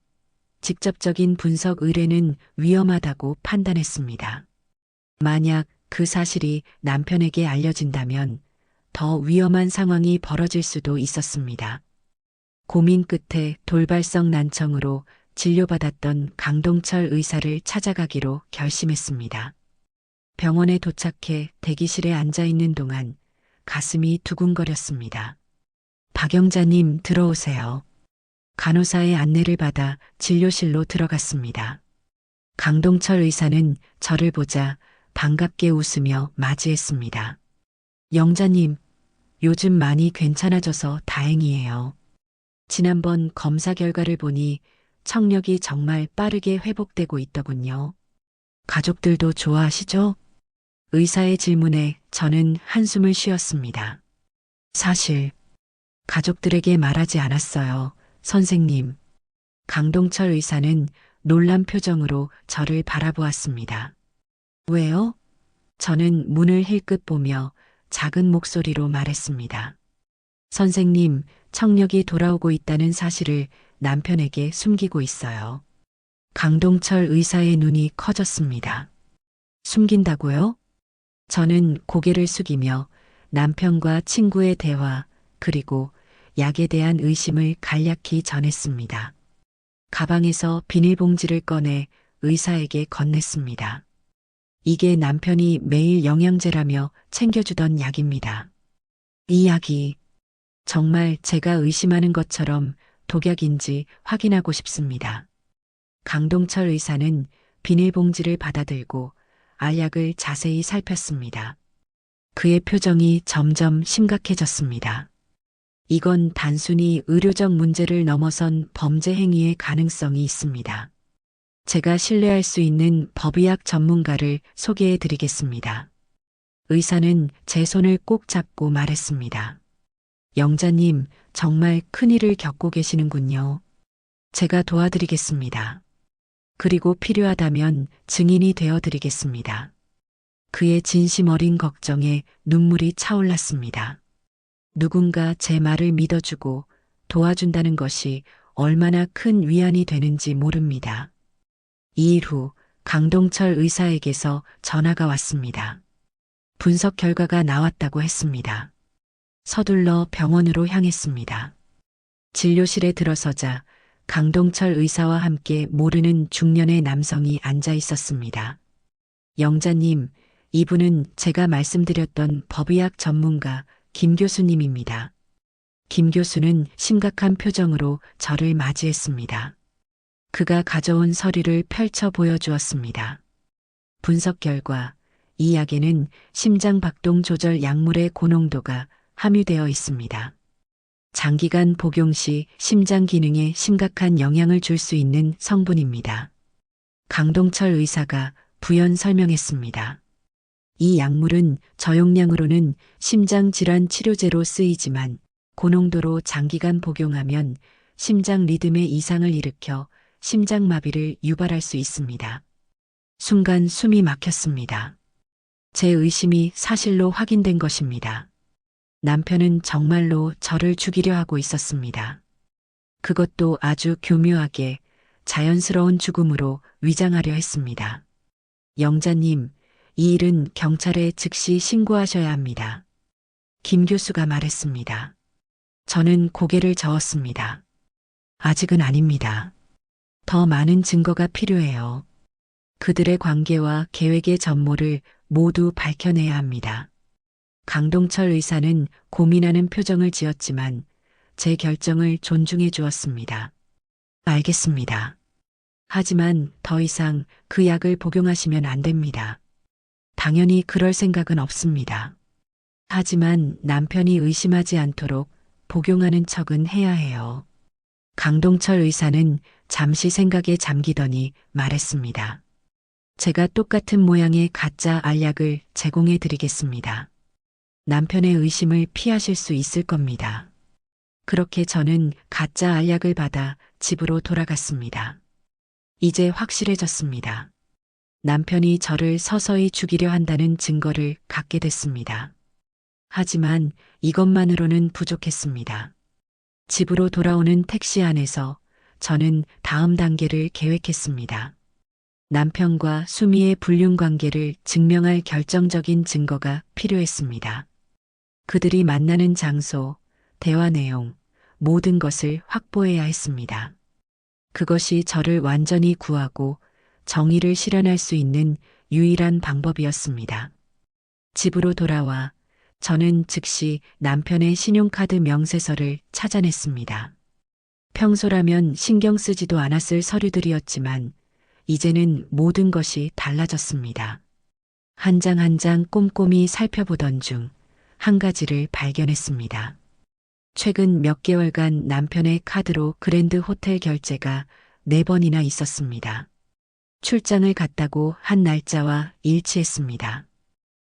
직접적인 분석 의뢰는 위험하다고 판단했습니다. 만약 그 사실이 남편에게 알려진다면 더 위험한 상황이 벌어질 수도 있었습니다. 고민 끝에 돌발성 난청으로 진료받았던 강동철 의사를 찾아가기로 결심했습니다. 병원에 도착해 대기실에 앉아 있는 동안 가슴이 두근거렸습니다. 박영자님 들어오세요. 간호사의 안내를 받아 진료실로 들어갔습니다. 강동철 의사는 저를 보자 반갑게 웃으며 맞이했습니다. 영자님, 요즘 많이 괜찮아져서 다행이에요. 지난번 검사 결과를 보니 청력이 정말 빠르게 회복되고 있더군요. 가족들도 좋아하시죠? 의사의 질문에 저는 한숨을 쉬었습니다. 사실 가족들에게 말하지 않았어요, 선생님. 강동철 의사는 놀란 표정으로 저를 바라보았습니다. 왜요? 저는 문을 힐끗 보며 작은 목소리로 말했습니다. 선생님, 청력이 돌아오고 있다는 사실을 남편에게 숨기고 있어요. 강동철 의사의 눈이 커졌습니다. 숨긴다고요? 저는 고개를 숙이며 남편과 친구의 대화, 그리고 약에 대한 의심을 간략히 전했습니다. 가방에서 비닐봉지를 꺼내 의사에게 건넸습니다. 이게 남편이 매일 영양제라며 챙겨주던 약입니다. 이 약이 정말 제가 의심하는 것처럼 독약인지 확인하고 싶습니다. 강동철 의사는 비닐봉지를 받아들고 알약을 자세히 살폈습니다. 그의 표정이 점점 심각해졌습니다. 이건 단순히 의료적 문제를 넘어선 범죄 행위의 가능성이 있습니다. 제가 신뢰할 수 있는 법의학 전문가를 소개해 드리겠습니다. 의사는 제 손을 꼭 잡고 말했습니다. 영자님, 정말 큰일을 겪고 계시는군요. 제가 도와드리겠습니다. 그리고 필요하다면 증인이 되어 드리겠습니다. 그의 진심 어린 걱정에 눈물이 차올랐습니다. 누군가 제 말을 믿어주고 도와준다는 것이 얼마나 큰 위안이 되는지 모릅니다. 2일 후 강동철 의사에게서 전화가 왔습니다. 분석 결과가 나왔다고 했습니다. 서둘러 병원으로 향했습니다. 진료실에 들어서자 강동철 의사와 함께 모르는 중년의 남성이 앉아 있었습니다. 영자님, 이분은 제가 말씀드렸던 법의학 전문가 김 교수님입니다. 김 교수는 심각한 표정으로 저를 맞이했습니다. 그가 가져온 서류를 펼쳐 보여주었습니다. 분석 결과, 이 약에는 심장 박동 조절 약물의 고농도가 함유되어 있습니다. 장기간 복용 시 심장 기능에 심각한 영향을 줄 수 있는 성분입니다. 강동철 의사가 부연 설명했습니다. 이 약물은 저용량으로는 심장 질환 치료제로 쓰이지만 고농도로 장기간 복용하면 심장 리듬의 이상을 일으켜 심장마비를 유발할 수 있습니다. 순간 숨이 막혔습니다. 제 의심이 사실로 확인된 것입니다. 남편은 정말로 저를 죽이려 하고 있었습니다. 그것도 아주 교묘하게 자연스러운 죽음으로 위장하려 했습니다. 영자님, 이 일은 경찰에 즉시 신고하셔야 합니다. 김 교수가 말했습니다. 저는 고개를 저었습니다. 아직은 아닙니다. 더 많은 증거가 필요해요. 그들의 관계와 계획의 전모를 모두 밝혀내야 합니다. 강동철 의사는 고민하는 표정을 지었지만 제 결정을 존중해 주었습니다. 알겠습니다. 하지만 더 이상 그 약을 복용하시면 안 됩니다. 당연히 그럴 생각은 없습니다. 하지만 남편이 의심하지 않도록 복용하는 척은 해야 해요. 강동철 의사는 잠시 생각에 잠기더니 말했습니다. 제가 똑같은 모양의 가짜 알약을 제공해 드리겠습니다. 남편의 의심을 피하실 수 있을 겁니다. 그렇게 저는 가짜 알약을 받아 집으로 돌아갔습니다. 이제 확실해졌습니다. 남편이 저를 서서히 죽이려 한다는 증거를 갖게 됐습니다. 하지만 이것만으로는 부족했습니다. 집으로 돌아오는 택시 안에서 저는 다음 단계를 계획했습니다. 남편과 수미의 불륜 관계를 증명할 결정적인 증거가 필요했습니다. 그들이 만나는 장소, 대화 내용, 모든 것을 확보해야 했습니다. 그것이 저를 완전히 구하고 정의를 실현할 수 있는 유일한 방법이었습니다. 집으로 돌아와 저는 즉시 남편의 신용카드 명세서를 찾아냈습니다. 평소라면 신경 쓰지도 않았을 서류들이었지만 이제는 모든 것이 달라졌습니다. 한 장 한 장 꼼꼼히 살펴보던 중 한 가지를 발견했습니다. 최근 몇 개월간 남편의 카드로 그랜드 호텔 결제가 4번이나 있었습니다. 출장을 갔다고 한 날짜와 일치했습니다.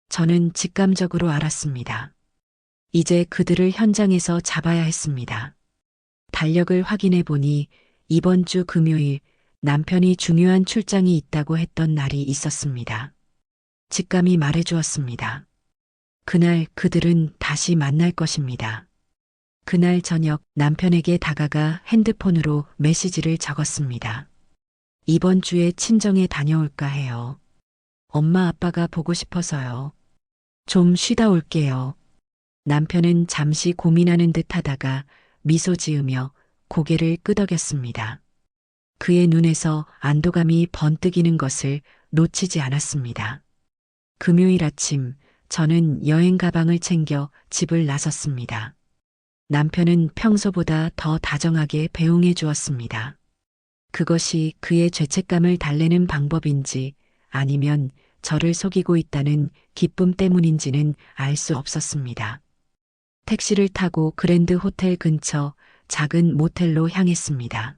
저는 직감적으로 알았습니다. 이제 그들을 현장에서 잡아야 했습니다. 달력을 확인해 보니 이번 주 금요일 남편이 중요한 출장이 있다고 했던 날이 있었습니다. 직감이 말해주었습니다. 그날 그들은 다시 만날 것입니다. 그날 저녁 남편에게 다가가 핸드폰으로 메시지를 적었습니다. 이번 주에 친정에 다녀올까 해요. 엄마 아빠가 보고 싶어서요. 좀 쉬다 올게요. 남편은 잠시 고민하는 듯 하다가 미소 지으며 고개를 끄덕였습니다. 그의 눈에서 안도감이 번뜩이는 것을 놓치지 않았습니다. 금요일 아침 저는 여행 가방을 챙겨 집을 나섰습니다. 남편은 평소보다 더 다정하게 배웅해 주었습니다. 그것이 그의 죄책감을 달래는 방법인지 아니면 저를 속이고 있다는 기쁨 때문인지는 알 수 없었습니다. 택시를 타고 그랜드 호텔 근처 작은 모텔로 향했습니다.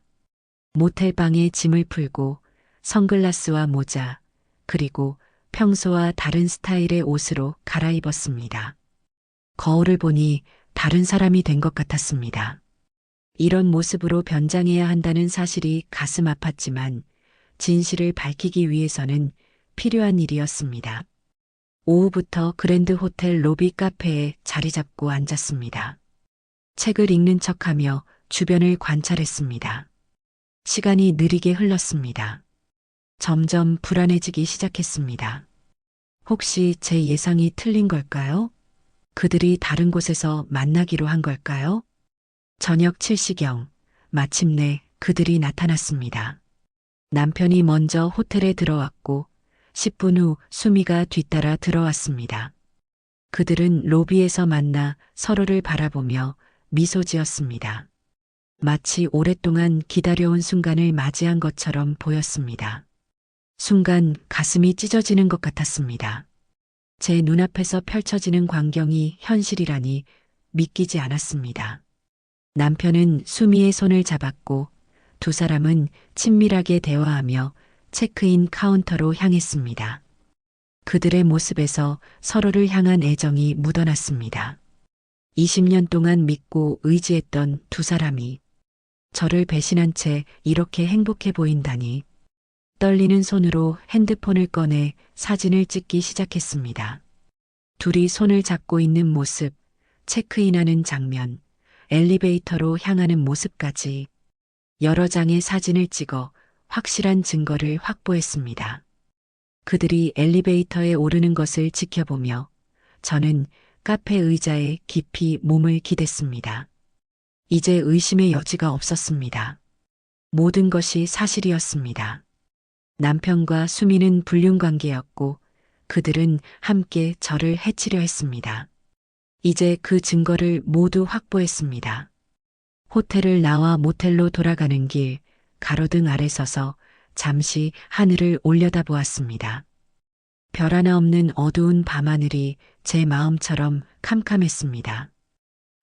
모텔 방에 짐을 풀고 선글라스와 모자, 그리고 평소와 다른 스타일의 옷으로 갈아입었습니다. 거울을 보니 다른 사람이 된 것 같았습니다. 이런 모습으로 변장해야 한다는 사실이 가슴 아팠지만 진실을 밝히기 위해서는 필요한 일이었습니다. 오후부터 그랜드 호텔 로비 카페에 자리 잡고 앉았습니다. 책을 읽는 척하며 주변을 관찰했습니다. 시간이 느리게 흘렀습니다. 점점 불안해지기 시작했습니다. 혹시 제 예상이 틀린 걸까요? 그들이 다른 곳에서 만나기로 한 걸까요? 저녁 7시경, 마침내 그들이 나타났습니다. 남편이 먼저 호텔에 들어왔고 10분 후 수미가 뒤따라 들어왔습니다. 그들은 로비에서 만나 서로를 바라보며 미소 지었습니다. 마치 오랫동안 기다려온 순간을 맞이한 것처럼 보였습니다. 순간 가슴이 찢어지는 것 같았습니다. 제 눈앞에서 펼쳐지는 광경이 현실이라니 믿기지 않았습니다. 남편은 수미의 손을 잡았고 두 사람은 친밀하게 대화하며 체크인 카운터로 향했습니다. 그들의 모습에서 서로를 향한 애정이 묻어났습니다. 20년 동안 믿고 의지했던 두 사람이 저를 배신한 채 이렇게 행복해 보인다니. 떨리는 손으로 핸드폰을 꺼내 사진을 찍기 시작했습니다. 둘이 손을 잡고 있는 모습, 체크인하는 장면, 엘리베이터로 향하는 모습까지 여러 장의 사진을 찍어 확실한 증거를 확보했습니다. 그들이 엘리베이터에 오르는 것을 지켜보며 저는 카페 의자에 깊이 몸을 기댔습니다. 이제 의심의 여지가 없었습니다. 모든 것이 사실이었습니다. 남편과 수미는 불륜 관계였고 그들은 함께 저를 해치려 했습니다. 이제 그 증거를 모두 확보했습니다. 호텔을 나와 모텔로 돌아가는 길, 가로등 아래 서서 잠시 하늘을 올려다보았습니다. 별 하나 없는 어두운 밤하늘이 제 마음처럼 캄캄했습니다.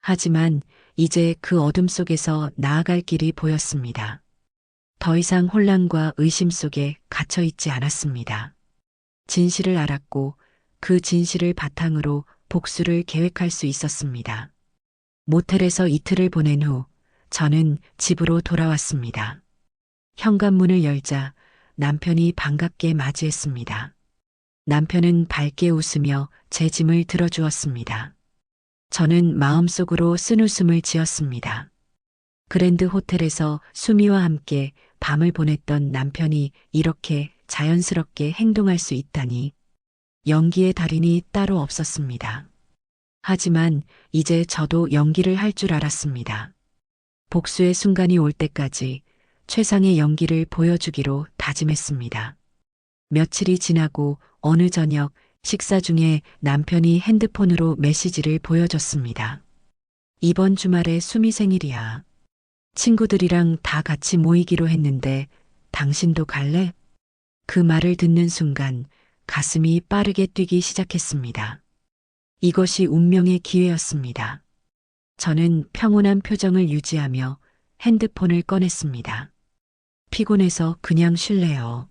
하지만 이제 그 어둠 속에서 나아갈 길이 보였습니다. 더 이상 혼란과 의심 속에 갇혀 있지 않았습니다. 진실을 알았고 그 진실을 바탕으로 복수를 계획할 수 있었습니다. 모텔에서 이틀을 보낸 후 저는 집으로 돌아왔습니다. 현관문을 열자 남편이 반갑게 맞이했습니다. 남편은 밝게 웃으며 제 짐을 들어주었습니다. 저는 마음속으로 쓴웃음을 지었습니다. 그랜드 호텔에서 수미와 함께 밤을 보냈던 남편이 이렇게 자연스럽게 행동할 수 있다니 연기의 달인이 따로 없었습니다. 하지만 이제 저도 연기를 할 줄 알았습니다. 복수의 순간이 올 때까지 최상의 연기를 보여주기로 다짐했습니다. 며칠이 지나고 어느 저녁 식사 중에 남편이 핸드폰으로 메시지를 보여줬습니다. 이번 주말에 수미 생일이야. 친구들이랑 다 같이 모이기로 했는데 당신도 갈래? 그 말을 듣는 순간 가슴이 빠르게 뛰기 시작했습니다. 이것이 운명의 기회였습니다. 저는 평온한 표정을 유지하며 핸드폰을 꺼냈습니다. 피곤해서 그냥 쉴래요.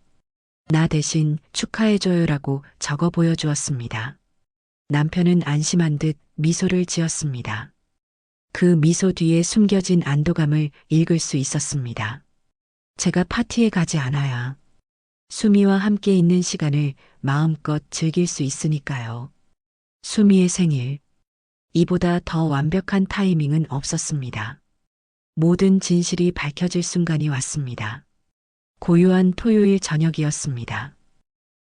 나 대신 축하해줘요라고 적어 보여주었습니다. 남편은 안심한 듯 미소를 지었습니다. 그 미소 뒤에 숨겨진 안도감을 읽을 수 있었습니다. 제가 파티에 가지 않아야 수미와 함께 있는 시간을 마음껏 즐길 수 있으니까요. 수미의 생일. 이보다 더 완벽한 타이밍은 없었습니다. 모든 진실이 밝혀질 순간이 왔습니다. 고요한 토요일 저녁이었습니다.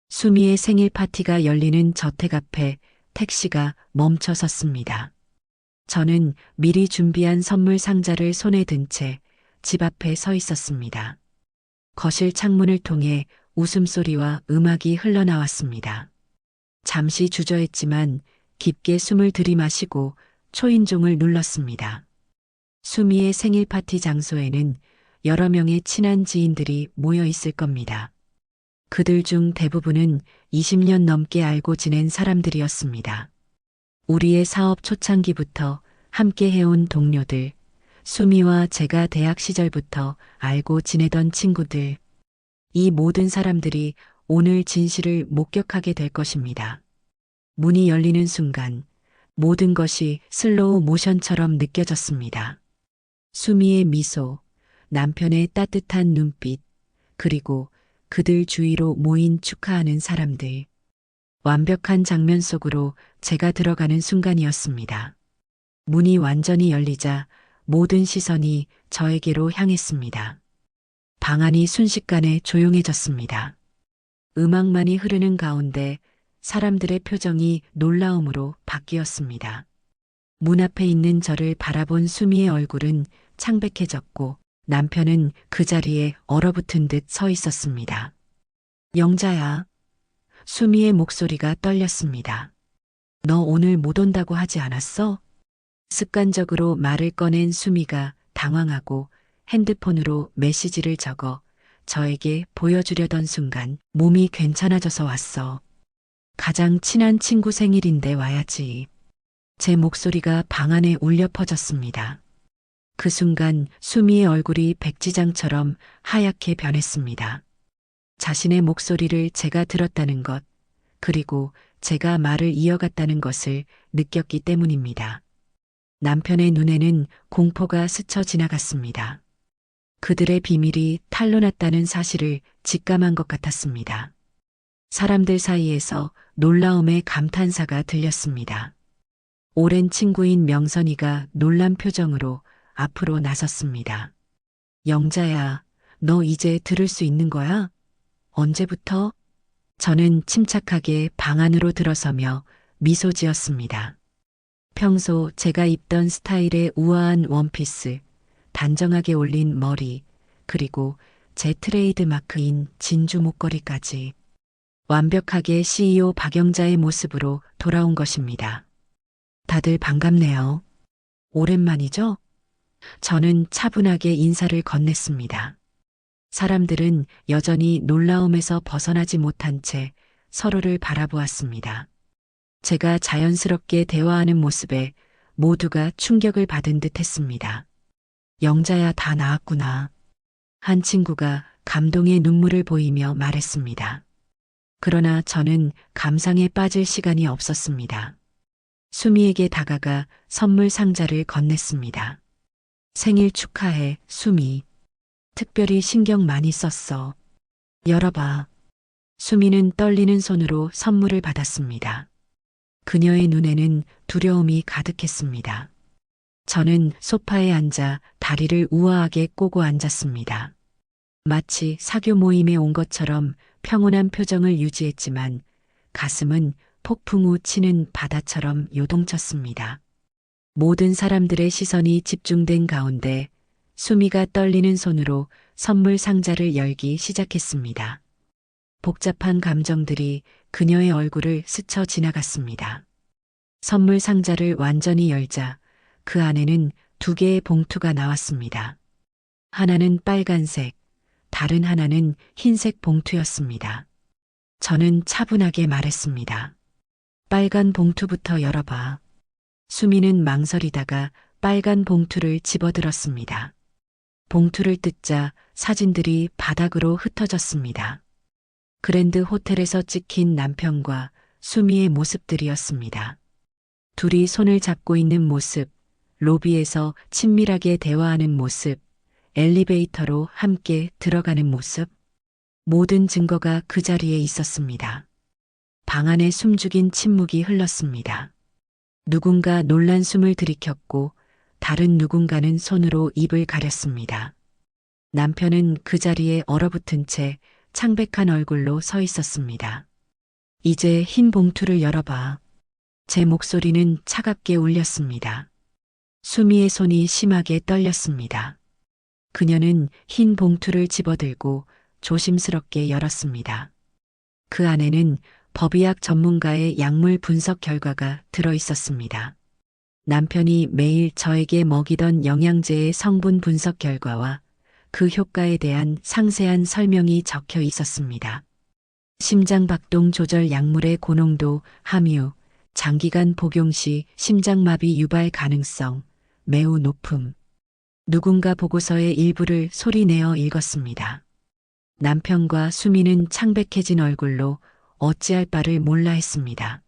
수미의 생일 파티가 열리는 저택 앞에 택시가 멈춰 섰습니다. 저는 미리 준비한 선물 상자를 손에 든 채 집 앞에 서 있었습니다. 거실 창문을 통해 웃음소리와 음악이 흘러나왔습니다. 잠시 주저했지만 깊게 숨을 들이마시고 초인종을 눌렀습니다. 수미의 생일 파티 장소에는 여러 명의 친한 지인들이 모여 있을 겁니다. 그들 중 대부분은 20년 넘게 알고 지낸 사람들이었습니다. 우리의 사업 초창기부터 함께 해온 동료들, 수미와 제가 대학 시절부터 알고 지내던 친구들, 이 모든 사람들이 오늘 진실을 목격하게 될 것입니다. 문이 열리는 순간 모든 것이 슬로우 모션처럼 느껴졌습니다. 수미의 미소, 남편의 따뜻한 눈빛, 그리고 그들 주위로 모인 축하하는 사람들. 완벽한 장면 속으로 제가 들어가는 순간이었습니다. 문이 완전히 열리자 모든 시선이 저에게로 향했습니다. 방 안이 순식간에 조용해졌습니다. 음악만이 흐르는 가운데 사람들의 표정이 놀라움으로 바뀌었습니다. 문 앞에 있는 저를 바라본 수미의 얼굴은 창백해졌고 남편은 그 자리에 얼어붙은 듯 서 있었습니다. 영자야. 수미의 목소리가 떨렸습니다. 너 오늘 못 온다고 하지 않았어? 습관적으로 말을 꺼낸 수미가 당황하고 핸드폰으로 메시지를 적어 저에게 보여주려던 순간 몸이 괜찮아져서 왔어. 가장 친한 친구 생일인데 와야지. 제 목소리가 방 안에 울려 퍼졌습니다. 그 순간 수미의 얼굴이 백지장처럼 하얗게 변했습니다. 자신의 목소리를 제가 들었다는 것, 그리고 제가 말을 이어갔다는 것을 느꼈기 때문입니다. 남편의 눈에는 공포가 스쳐 지나갔습니다. 그들의 비밀이 탄로났다는 사실을 직감한 것 같았습니다. 사람들 사이에서 놀라움의 감탄사가 들렸습니다. 오랜 친구인 명선이가 놀란 표정으로 앞으로 나섰습니다. 영자야, 너 이제 들을 수 있는 거야? 언제부터? 저는 침착하게 방 안으로 들어서며 미소 지었습니다. 평소 제가 입던 스타일의 우아한 원피스, 단정하게 올린 머리, 그리고 제 트레이드 마크인 진주 목걸이까지 완벽하게 CEO 박영자의 모습으로 돌아온 것입니다. 다들 반갑네요. 오랜만이죠? 저는 차분하게 인사를 건넸습니다. 사람들은 여전히 놀라움에서 벗어나지 못한 채 서로를 바라보았습니다. 제가 자연스럽게 대화하는 모습에 모두가 충격을 받은 듯 했습니다. 영자야, 다 나았구나. 한 친구가 감동의 눈물을 보이며 말했습니다. 그러나 저는 감상에 빠질 시간이 없었습니다. 수미에게 다가가 선물 상자를 건넸습니다. 생일 축하해, 수미. 특별히 신경 많이 썼어. 열어봐. 수미는 떨리는 손으로 선물을 받았습니다. 그녀의 눈에는 두려움이 가득했습니다. 저는 소파에 앉아 다리를 우아하게 꼬고 앉았습니다. 마치 사교 모임에 온 것처럼 평온한 표정을 유지했지만 가슴은 폭풍 우 치는 바다처럼 요동쳤습니다. 모든 사람들의 시선이 집중된 가운데 수미가 떨리는 손으로 선물 상자를 열기 시작했습니다. 복잡한 감정들이 그녀의 얼굴을 스쳐 지나갔습니다. 선물 상자를 완전히 열자 그 안에는 2개의 봉투가 나왔습니다. 하나는 빨간색, 다른 하나는 흰색 봉투였습니다. 저는 차분하게 말했습니다. 빨간 봉투부터 열어봐. 수미는 망설이다가 빨간 봉투를 집어들었습니다. 봉투를 뜯자 사진들이 바닥으로 흩어졌습니다. 그랜드 호텔에서 찍힌 남편과 수미의 모습들이었습니다. 둘이 손을 잡고 있는 모습, 로비에서 친밀하게 대화하는 모습, 엘리베이터로 함께 들어가는 모습. 모든 증거가 그 자리에 있었습니다. 방 안에 숨죽인 침묵이 흘렀습니다. 누군가 놀란 숨을 들이켰고 다른 누군가는 손으로 입을 가렸습니다. 남편은 그 자리에 얼어붙은 채 창백한 얼굴로 서 있었습니다. 이제 흰 봉투를 열어봐. 제 목소리는 차갑게 울렸습니다. 수미의 손이 심하게 떨렸습니다. 그녀는 흰 봉투를 집어들고 조심스럽게 열었습니다. 그 안에는 법의학 전문가의 약물 분석 결과가 들어 있었습니다. 남편이 매일 저에게 먹이던 영양제의 성분 분석 결과와 그 효과에 대한 상세한 설명이 적혀 있었습니다. 심장박동 조절 약물의 고농도, 함유, 장기간 복용 시 심장마비 유발 가능성, 매우 높음. 누군가 보고서의 일부를 소리내어 읽었습니다. 남편과 수미는 창백해진 얼굴로 어찌할 바를 몰라 했습니다.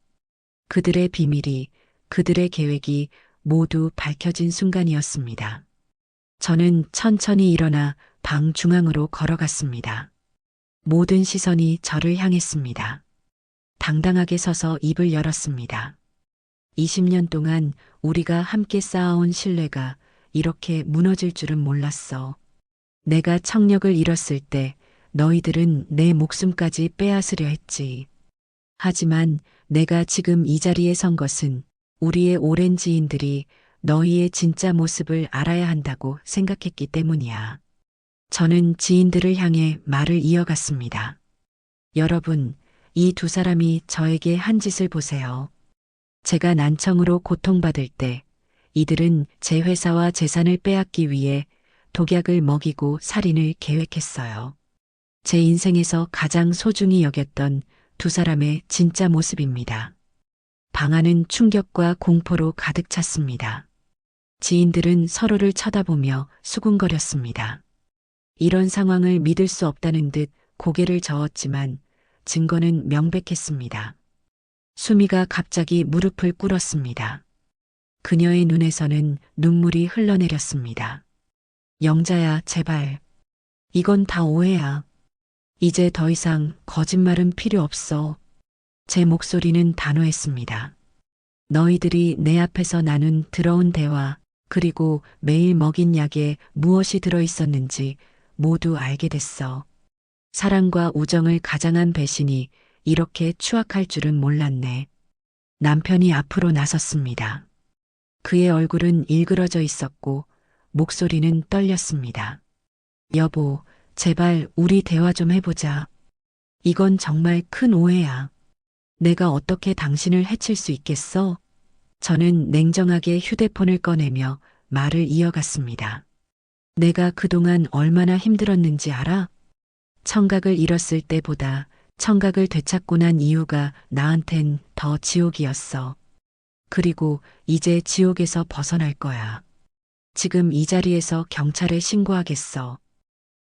그들의 비밀이, 그들의 계획이 모두 밝혀진 순간이었습니다. 저는 천천히 일어나 방 중앙으로 걸어갔습니다. 모든 시선이 저를 향했습니다. 당당하게 서서 입을 열었습니다. 20년 동안 우리가 함께 쌓아온 신뢰가 이렇게 무너질 줄은 몰랐어. 내가 청력을 잃었을 때 너희들은 내 목숨까지 빼앗으려 했지. 하지만 내가 지금 이 자리에 선 것은 우리의 오랜 지인들이 너희의 진짜 모습을 알아야 한다고 생각했기 때문이야. 저는 지인들을 향해 말을 이어갔습니다. 여러분, 이 2사람이 저에게 한 짓을 보세요. 제가 난청으로 고통받을 때 이들은 제 회사와 재산을 빼앗기 위해 독약을 먹이고 살인을 계획했어요. 제 인생에서 가장 소중히 여겼던 2사람의 진짜 모습입니다. 방 안은 충격과 공포로 가득 찼습니다. 지인들은 서로를 쳐다보며 수군거렸습니다. 이런 상황을 믿을 수 없다는 듯 고개를 저었지만 증거는 명백했습니다. 수미가 갑자기 무릎을 꿇었습니다. 그녀의 눈에서는 눈물이 흘러내렸습니다. 영자야, 제발. 이건 다 오해야. 이제 더 이상 거짓말은 필요 없어. 제 목소리는 단호했습니다. 너희들이 내 앞에서 나눈 더러운 대화, 그리고 매일 먹인 약에 무엇이 들어 있었는지 모두 알게 됐어. 사랑과 우정을 가장한 배신이 이렇게 추악할 줄은 몰랐네. 남편이 앞으로 나섰습니다. 그의 얼굴은 일그러져 있었고 목소리는 떨렸습니다. 여보, 제발 우리 대화 좀 해보자. 이건 정말 큰 오해야. 내가 어떻게 당신을 해칠 수 있겠어? 저는 냉정하게 휴대폰을 꺼내며 말을 이어갔습니다. 내가 그동안 얼마나 힘들었는지 알아? 청각을 잃었을 때보다 청각을 되찾고 난 이유가 나한텐 더 지옥이었어. 그리고 이제 지옥에서 벗어날 거야. 지금 이 자리에서 경찰에 신고하겠어.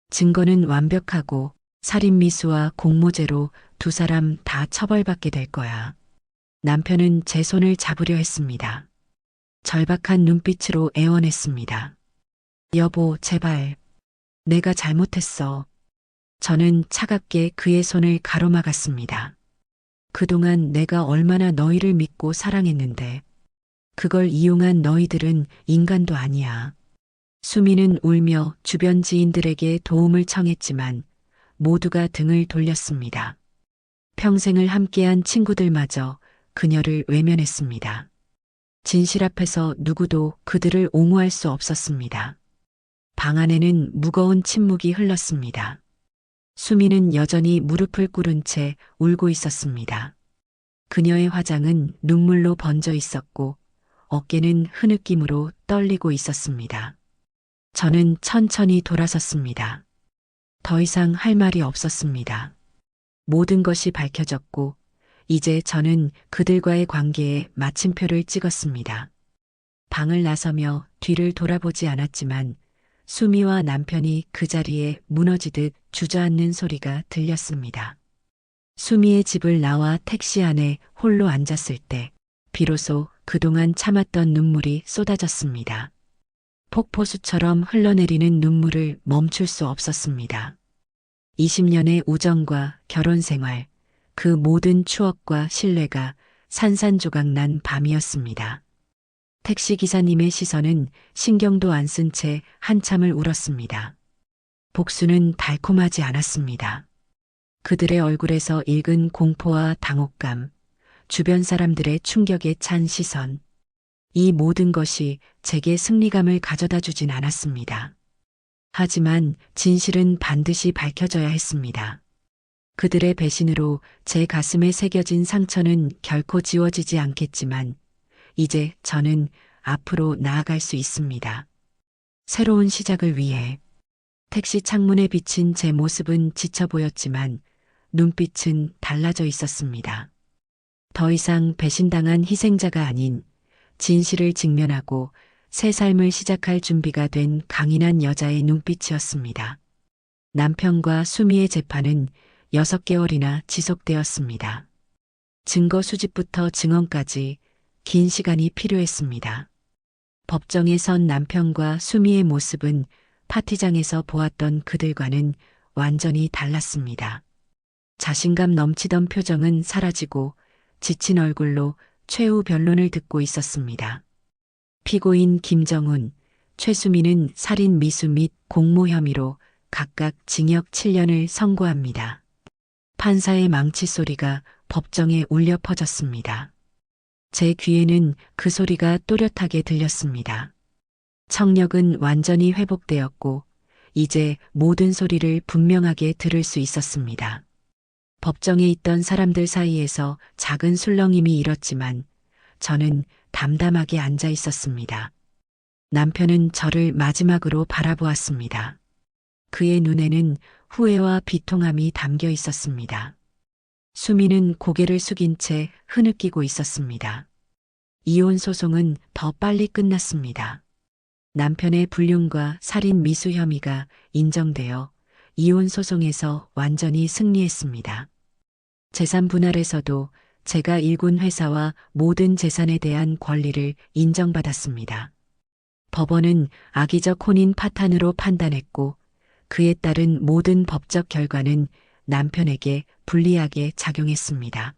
증거는 완벽하고 살인미수와 공모죄로 두 사람 다 처벌받게 될 거야. 남편은 제 손을 잡으려 했습니다. 절박한 눈빛으로 애원했습니다. 여보, 제발. 내가 잘못했어. 저는 차갑게 그의 손을 가로막았습니다. 그동안 내가 얼마나 너희를 믿고 사랑했는데 그걸 이용한 너희들은 인간도 아니야. 수미는 울며 주변 지인들에게 도움을 청했지만 모두가 등을 돌렸습니다. 평생을 함께한 친구들마저 그녀를 외면했습니다. 진실 앞에서 누구도 그들을 옹호할 수 없었습니다. 방 안에는 무거운 침묵이 흘렀습니다. 수미는 여전히 무릎을 꿇은 채 울고 있었습니다. 그녀의 화장은 눈물로 번져 있었고 어깨는 흐느낌으로 떨리고 있었습니다. 저는 천천히 돌아섰습니다. 더 이상 할 말이 없었습니다. 모든 것이 밝혀졌고 이제 저는 그들과의 관계에 마침표를 찍었습니다. 방을 나서며 뒤를 돌아보지 않았지만 수미와 남편이 그 자리에 무너지듯 주저앉는 소리가 들렸습니다. 수미의 집을 나와 택시 안에 홀로 앉았을 때 비로소 그동안 참았던 눈물이 쏟아졌습니다. 폭포수처럼 흘러내리는 눈물을 멈출 수 없었습니다. 20년의 우정과 결혼 생활, 그 모든 추억과 신뢰가 산산조각난 밤이었습니다. 택시기사님의 시선은 신경도 안 쓴 채 한참을 울었습니다. 복수는 달콤하지 않았습니다. 그들의 얼굴에서 읽은 공포와 당혹감, 주변 사람들의 충격에 찬 시선, 이 모든 것이 제게 승리감을 가져다 주진 않았습니다. 하지만 진실은 반드시 밝혀져야 했습니다. 그들의 배신으로 제 가슴에 새겨진 상처는 결코 지워지지 않겠지만 이제 저는 앞으로 나아갈 수 있습니다. 새로운 시작을 위해 택시 창문에 비친 제 모습은 지쳐 보였지만 눈빛은 달라져 있었습니다. 더 이상 배신당한 희생자가 아닌 진실을 직면하고 새 삶을 시작할 준비가 된 강인한 여자의 눈빛이었습니다. 남편과 수미의 재판은 6개월이나 지속되었습니다. 증거 수집부터 증언까지 긴 시간이 필요했습니다. 법정에 선 남편과 수미의 모습은 파티장에서 보았던 그들과는 완전히 달랐습니다. 자신감 넘치던 표정은 사라지고 지친 얼굴로 최후 변론을 듣고 있었습니다. 피고인 김정훈, 최수미는 살인 미수 및 공모 혐의로 각각 징역 7년을 선고합니다. 판사의 망치 소리가 법정에 울려 퍼졌습니다. 제 귀에는 그 소리가 또렷하게 들렸습니다. 청력은 완전히 회복되었고 이제 모든 소리를 분명하게 들을 수 있었습니다. 법정에 있던 사람들 사이에서 작은 술렁임이 일었지만 저는 담담하게 앉아 있었습니다. 남편은 저를 마지막으로 바라보았습니다. 그의 눈에는 후회와 비통함이 담겨 있었습니다. 수미는 고개를 숙인 채 흐느끼고 있었습니다. 이혼 소송은 더 빨리 끝났습니다. 남편의 불륜과 살인 미수 혐의가 인정되어 이혼 소송에서 완전히 승리했습니다. 재산 분할에서도 제가 일군 회사와 모든 재산에 대한 권리를 인정받았습니다. 법원은 악의적 혼인 파탄으로 판단했고 그에 따른 모든 법적 결과는 남편에게 불리하게 작용했습니다.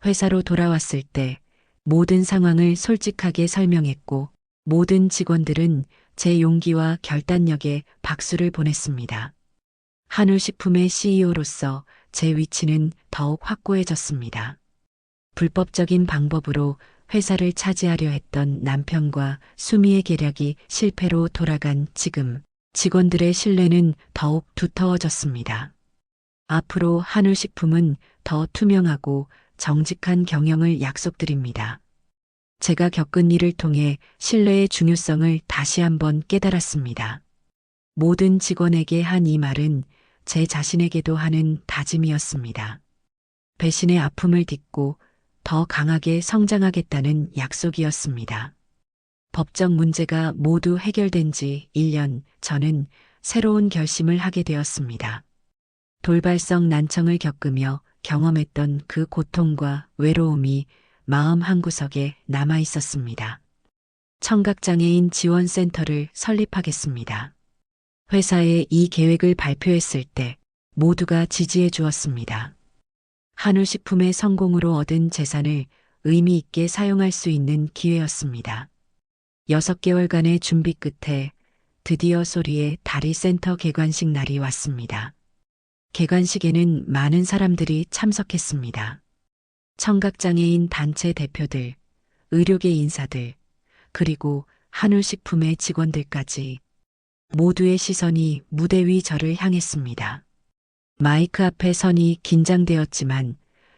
회사로 돌아왔을 때 모든 상황을 솔직하게 설명했고 모든 직원들은 제 용기와 결단력에 박수를 보냈습니다. 한울식품의 CEO로서 제 위치는 더욱 확고해졌습니다. 불법적인 방법으로 회사를 차지하려 했던 남편과 수미의 계략이 실패로 돌아간 지금 직원들의 신뢰는 더욱 두터워졌습니다. 앞으로 한울식품은 더 투명하고 정직한 경영을 약속드립니다. 제가 겪은 일을 통해 신뢰의 중요성을 다시 한번 깨달았습니다. 모든 직원에게 한 이 말은 제 자신에게도 하는 다짐이었습니다. 배신의 아픔을 딛고 더 강하게 성장하겠다는 약속이었습니다. 법적 문제가 모두 해결된 지 1년, 저는 새로운 결심을 하게 되었습니다. 돌발성 난청을 겪으며 경험했던 그 고통과 외로움이 마음 한구석에 남아 있었습니다. 청각장애인 지원센터를 설립하겠습니다. 회사에 이 계획을 발표했을 때 모두가 지지해 주었습니다. 한울식품의 성공으로 얻은 재산을 의미 있게 사용할 수 있는 기회였습니다. 6개월간의 준비 끝에 드디어 소리의 다리 센터 개관식 날이 왔습니다. 개관식에는 많은 사람들이 참석했습니다. 청각장애인 단체 대표들, 의료계 인사들, 그리고 한울식품의 직원들까지 모두의 시선이 무대 위 저를 향했습니다. 마이크 앞에 서니 긴장되었지만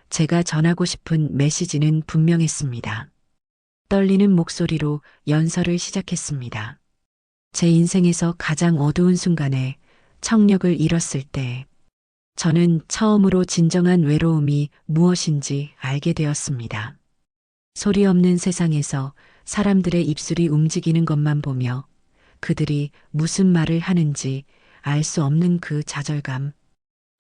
제가 전하고 싶은 메시지는 분명했습니다. 떨리는 목소리로 연설을 시작했습니다. 제 인생에서 가장 어두운 순간에 청력을 잃었을 때 저는 처음으로 진정한 외로움이 무엇인지 알게 되었습니다. 소리 없는 세상에서 사람들의 입술이 움직이는 것만 보며 그들이 무슨 말을 하는지 알 수 없는 그 좌절감.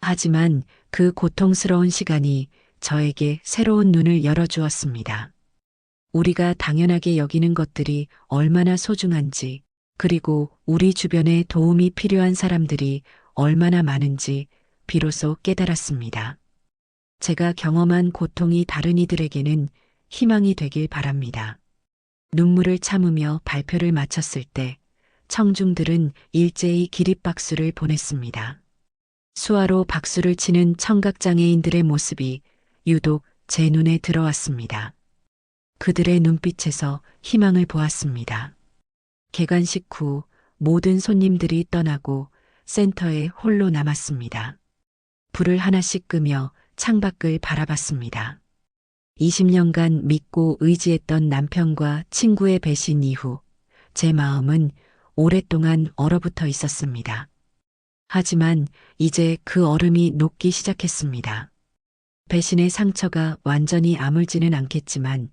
하지만 그 고통스러운 시간이 저에게 새로운 눈을 열어주었습니다. 우리가 당연하게 여기는 것들이 얼마나 소중한지, 그리고 우리 주변에 도움이 필요한 사람들이 얼마나 많은지 비로소 깨달았습니다. 제가 경험한 고통이 다른 이들에게는 희망이 되길 바랍니다. 눈물을 참으며 발표를 마쳤을 때 청중들은 일제히 기립박수를 보냈습니다. 수화로 박수를 치는 청각장애인들의 모습이 유독 제 눈에 들어왔습니다. 그들의 눈빛에서 희망을 보았습니다. 개관식 후 모든 손님들이 떠나고 센터에 홀로 남았습니다. 불을 하나씩 끄며 창밖을 바라봤습니다. 20년간 믿고 의지했던 남편과 친구의 배신 이후 제 마음은 오랫동안 얼어붙어 있었습니다. 하지만 이제 그 얼음이 녹기 시작했습니다. 배신의 상처가 완전히 아물지는 않겠지만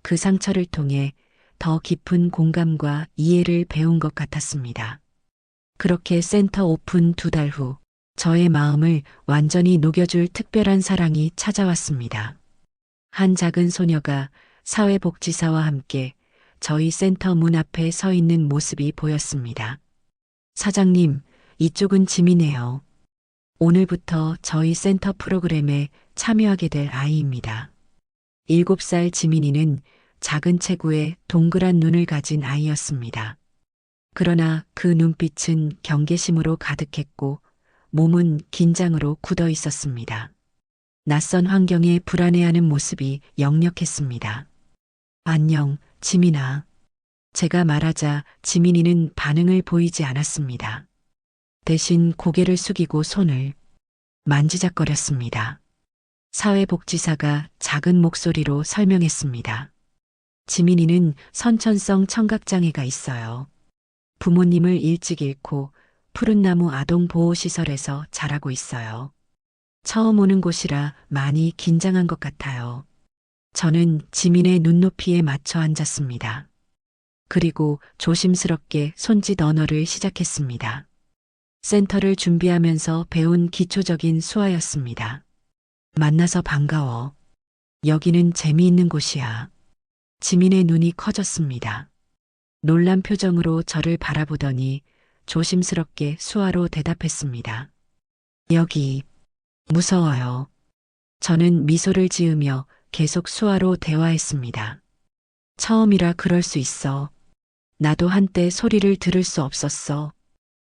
그 상처를 통해 더 깊은 공감과 이해를 배운 것 같았습니다. 그렇게 센터 오픈 2달 후 저의 마음을 완전히 녹여줄 특별한 사랑이 찾아왔습니다. 한 작은 소녀가 사회복지사와 함께 저희 센터 문 앞에 서 있는 모습이 보였습니다. 사장님, 이쪽은 지민이에요. 오늘부터 저희 센터 프로그램에 참여하게 될 아이입니다. 7살 지민이는 작은 체구에 동그란 눈을 가진 아이였습니다. 그러나 그 눈빛은 경계심으로 가득했고 몸은 긴장으로 굳어 있었습니다. 낯선 환경에 불안해하는 모습이 역력했습니다. 안녕, 지민아. 제가 말하자 지민이는 반응을 보이지 않았습니다. 대신 고개를 숙이고 손을 만지작거렸습니다. 사회복지사가 작은 목소리로 설명했습니다. 지민이는 선천성 청각장애가 있어요. 부모님을 일찍 잃고 푸른나무 아동보호시설에서 자라고 있어요. 처음 오는 곳이라 많이 긴장한 것 같아요. 저는 지민의 눈높이에 맞춰 앉았습니다. 그리고 조심스럽게 손짓 언어를 시작했습니다. 센터를 준비하면서 배운 기초적인 수화였습니다. 만나서 반가워. 여기는 재미있는 곳이야. 지민의 눈이 커졌습니다. 놀란 표정으로 저를 바라보더니 조심스럽게 수화로 대답했습니다. 여기 무서워요. 저는 미소를 지으며 계속 수화로 대화했습니다. 처음이라 그럴 수 있어. 나도 한때 소리를 들을 수 없었어.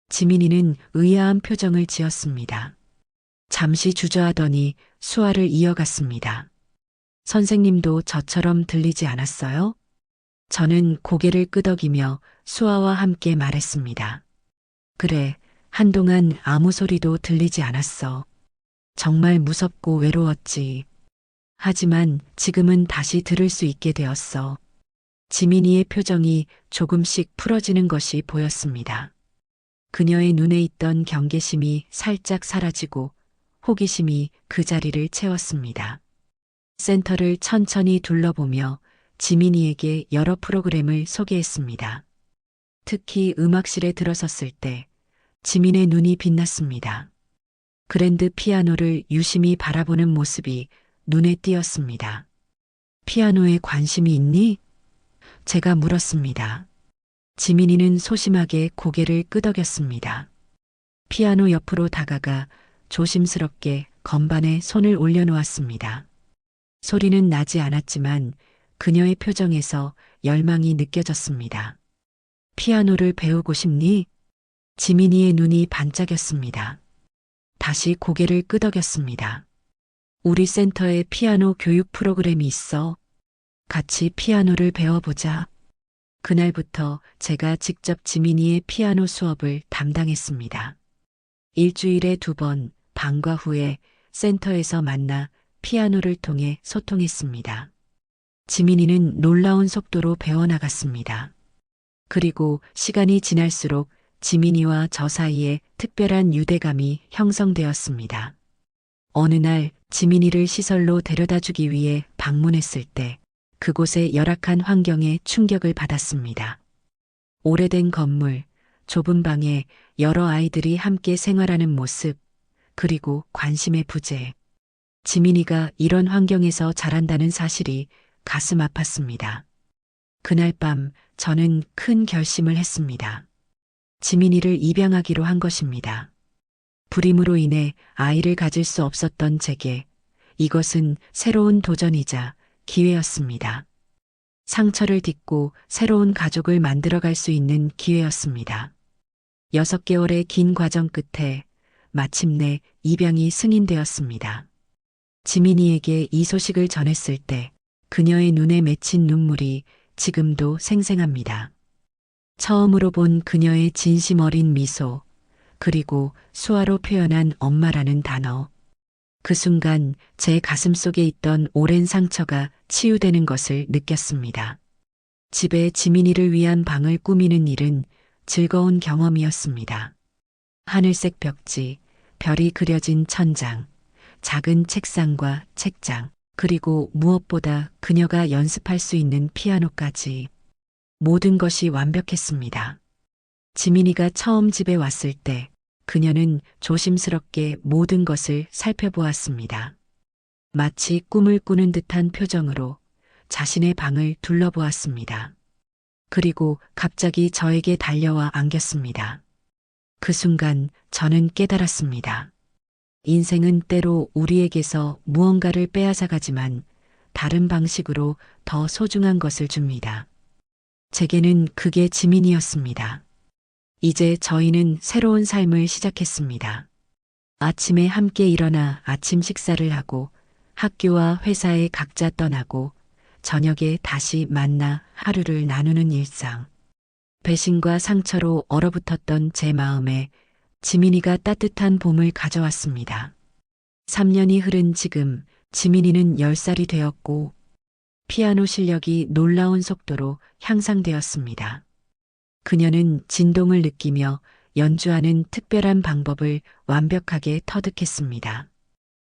지민이는 의아한 표정을 지었습니다. 잠시 주저하더니 수화를 이어갔습니다. 선생님도 저처럼 들리지 않았어요? 저는 고개를 끄덕이며 수아와 함께 말했습니다. 그래, 한동안 아무 소리도 들리지 않았어. 정말 무섭고 외로웠지. 하지만 지금은 다시 들을 수 있게 되었어. 지민이의 표정이 조금씩 풀어지는 것이 보였습니다. 그녀의 눈에 있던 경계심이 살짝 사라지고 호기심이 그 자리를 채웠습니다. 센터를 천천히 둘러보며 지민이에게 여러 프로그램을 소개했습니다. 특히 음악실에 들어섰을 때 지민의 눈이 빛났습니다. 그랜드 피아노를 유심히 바라보는 모습이 눈에 띄었습니다. 피아노에 관심이 있니? 제가 물었습니다. 지민이는 소심하게 고개를 끄덕였습니다. 피아노 옆으로 다가가 조심스럽게 건반에 손을 올려놓았습니다. 소리는 나지 않았지만 그녀의 표정에서 열망이 느껴졌습니다. 피아노를 배우고 싶니? 지민이의 눈이 반짝였습니다. 다시 고개를 끄덕였습니다. 우리 센터에 피아노 교육 프로그램이 있어. 같이 피아노를 배워보자. 그날부터 제가 직접 지민이의 피아노 수업을 담당했습니다. 일주일에 2번 방과 후에 센터에서 만나 피아노를 통해 소통했습니다. 지민이는 놀라운 속도로 배워나갔습니다. 그리고 시간이 지날수록 지민이와 저 사이에 특별한 유대감이 형성되었습니다. 어느 날 지민이를 시설로 데려다 주기 위해 방문했을 때 그곳의 열악한 환경에 충격을 받았습니다. 오래된 건물, 좁은 방에 여러 아이들이 함께 생활하는 모습, 그리고 관심의 부재. 지민이가 이런 환경에서 자란다는 사실이 가슴 아팠습니다. 그날 밤 저는 큰 결심을 했습니다. 지민이를 입양하기로 한 것입니다. 불임으로 인해 아이를 가질 수 없었던 제게 이것은 새로운 도전이자 기회였습니다. 상처를 딛고 새로운 가족을 만들어갈 수 있는 기회였습니다. 6개월의 긴 과정 끝에 마침내 입양이 승인되었습니다. 지민이에게 이 소식을 전했을 때 그녀의 눈에 맺힌 눈물이 지금도 생생합니다. 처음으로 본 그녀의 진심 어린 미소, 그리고 수화로 표현한 엄마라는 단어. 그 순간 제 가슴 속에 있던 오랜 상처가 치유되는 것을 느꼈습니다. 집에 지민이를 위한 방을 꾸미는 일은 즐거운 경험이었습니다. 하늘색 벽지, 별이 그려진 천장, 작은 책상과 책장, 그리고 무엇보다 그녀가 연습할 수 있는 피아노까지 모든 것이 완벽했습니다. 지민이가 처음 집에 왔을 때 그녀는 조심스럽게 모든 것을 살펴보았습니다. 마치 꿈을 꾸는 듯한 표정으로 자신의 방을 둘러보았습니다. 그리고 갑자기 저에게 달려와 안겼습니다. 그 순간 저는 깨달았습니다. 인생은 때로 우리에게서 무언가를 빼앗아가지만 다른 방식으로 더 소중한 것을 줍니다. 제게는 그게 지민이었습니다. 이제 저희는 새로운 삶을 시작했습니다. 아침에 함께 일어나 아침 식사를 하고 학교와 회사에 각자 떠나고 저녁에 다시 만나 하루를 나누는 일상. 배신과 상처로 얼어붙었던 제 마음에 지민이가 따뜻한 봄을 가져왔습니다. 3년이 흐른 지금 지민이는 10살이 되었고 피아노 실력이 놀라운 속도로 향상되었습니다. 그녀는 진동을 느끼며 연주하는 특별한 방법을 완벽하게 터득했습니다.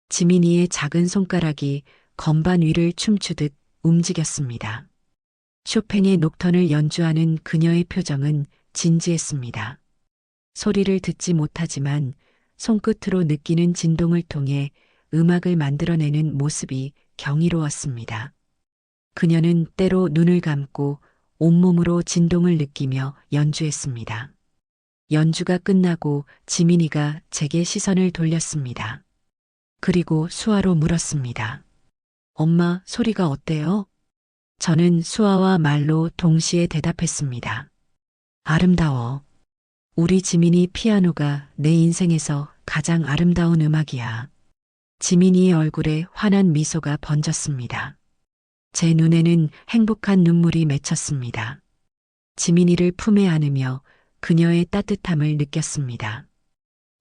지민이의 작은 손가락이 건반 위를 춤추듯 움직였습니다. 쇼팽의 녹턴을 연주하는 그녀의 표정은 진지했습니다. 소리를 듣지 못하지만 손끝으로 느끼는 진동을 통해 음악을 만들어내는 모습이 경이로웠습니다. 그녀는 때로 눈을 감고 온몸으로 진동을 느끼며 연주했습니다. 연주가 끝나고 지민이가 제게 시선을 돌렸습니다. 그리고 수아로 물었습니다. 엄마, 소리가 어때요? 저는 수아와 말로 동시에 대답했습니다. 아름다워. 우리 지민이 피아노가 내 인생에서 가장 아름다운 음악이야. 지민이의 얼굴에 환한 미소가 번졌습니다. 제 눈에는 행복한 눈물이 맺혔습니다. 지민이를 품에 안으며 그녀의 따뜻함을 느꼈습니다.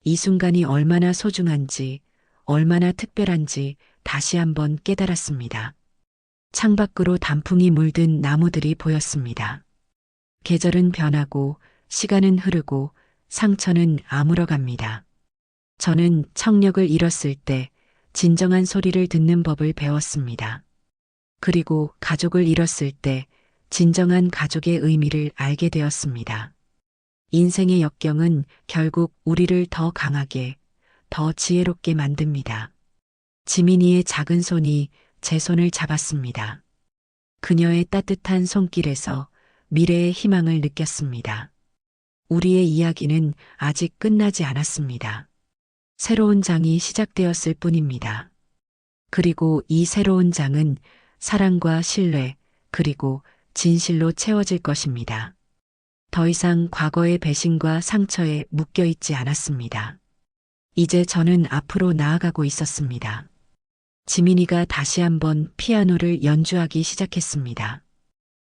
이 순간이 얼마나 소중한지, 얼마나 특별한지 다시 한번 깨달았습니다. 창밖으로 단풍이 물든 나무들이 보였습니다. 계절은 변하고, 시간은 흐르고, 상처는 아물어갑니다. 저는 청력을 잃었을 때 진정한 소리를 듣는 법을 배웠습니다. 그리고 가족을 잃었을 때 진정한 가족의 의미를 알게 되었습니다. 인생의 역경은 결국 우리를 더 강하게, 더 지혜롭게 만듭니다. 지민이의 작은 손이 제 손을 잡았습니다. 그녀의 따뜻한 손길에서 미래의 희망을 느꼈습니다. 우리의 이야기는 아직 끝나지 않았습니다. 새로운 장이 시작되었을 뿐입니다. 그리고 이 새로운 장은 사랑과 신뢰, 그리고 진실로 채워질 것입니다. 더 이상 과거의 배신과 상처에 묶여 있지 않았습니다. 이제 저는 앞으로 나아가고 있었습니다. 지민이가 다시 한번 피아노를 연주하기 시작했습니다.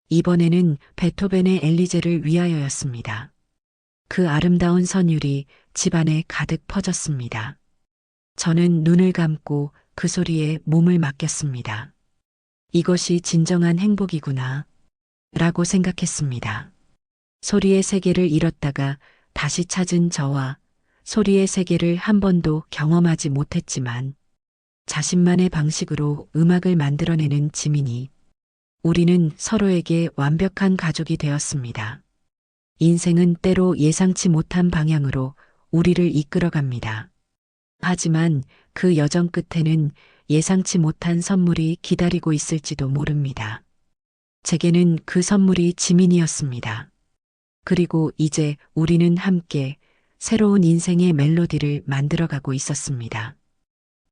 이번에는 베토벤의 엘리제를 위하여였습니다. 그 아름다운 선율이 집안에 가득 퍼졌습니다. 저는 눈을 감고 그 소리에 몸을 맡겼습니다. 이것이 진정한 행복이구나, 라고 생각했습니다. 소리의 세계를 잃었다가 다시 찾은 저와 소리의 세계를 한 번도 경험하지 못했지만 자신만의 방식으로 음악을 만들어내는 지민이, 우리는 서로에게 완벽한 가족이 되었습니다. 인생은 때로 예상치 못한 방향으로 우리를 이끌어갑니다. 하지만 그 여정 끝에는 예상치 못한 선물이 기다리고 있을지도 모릅니다. 제게는 그 선물이 지민이었습니다. 그리고 이제 우리는 함께 새로운 인생의 멜로디를 만들어가고 있었습니다.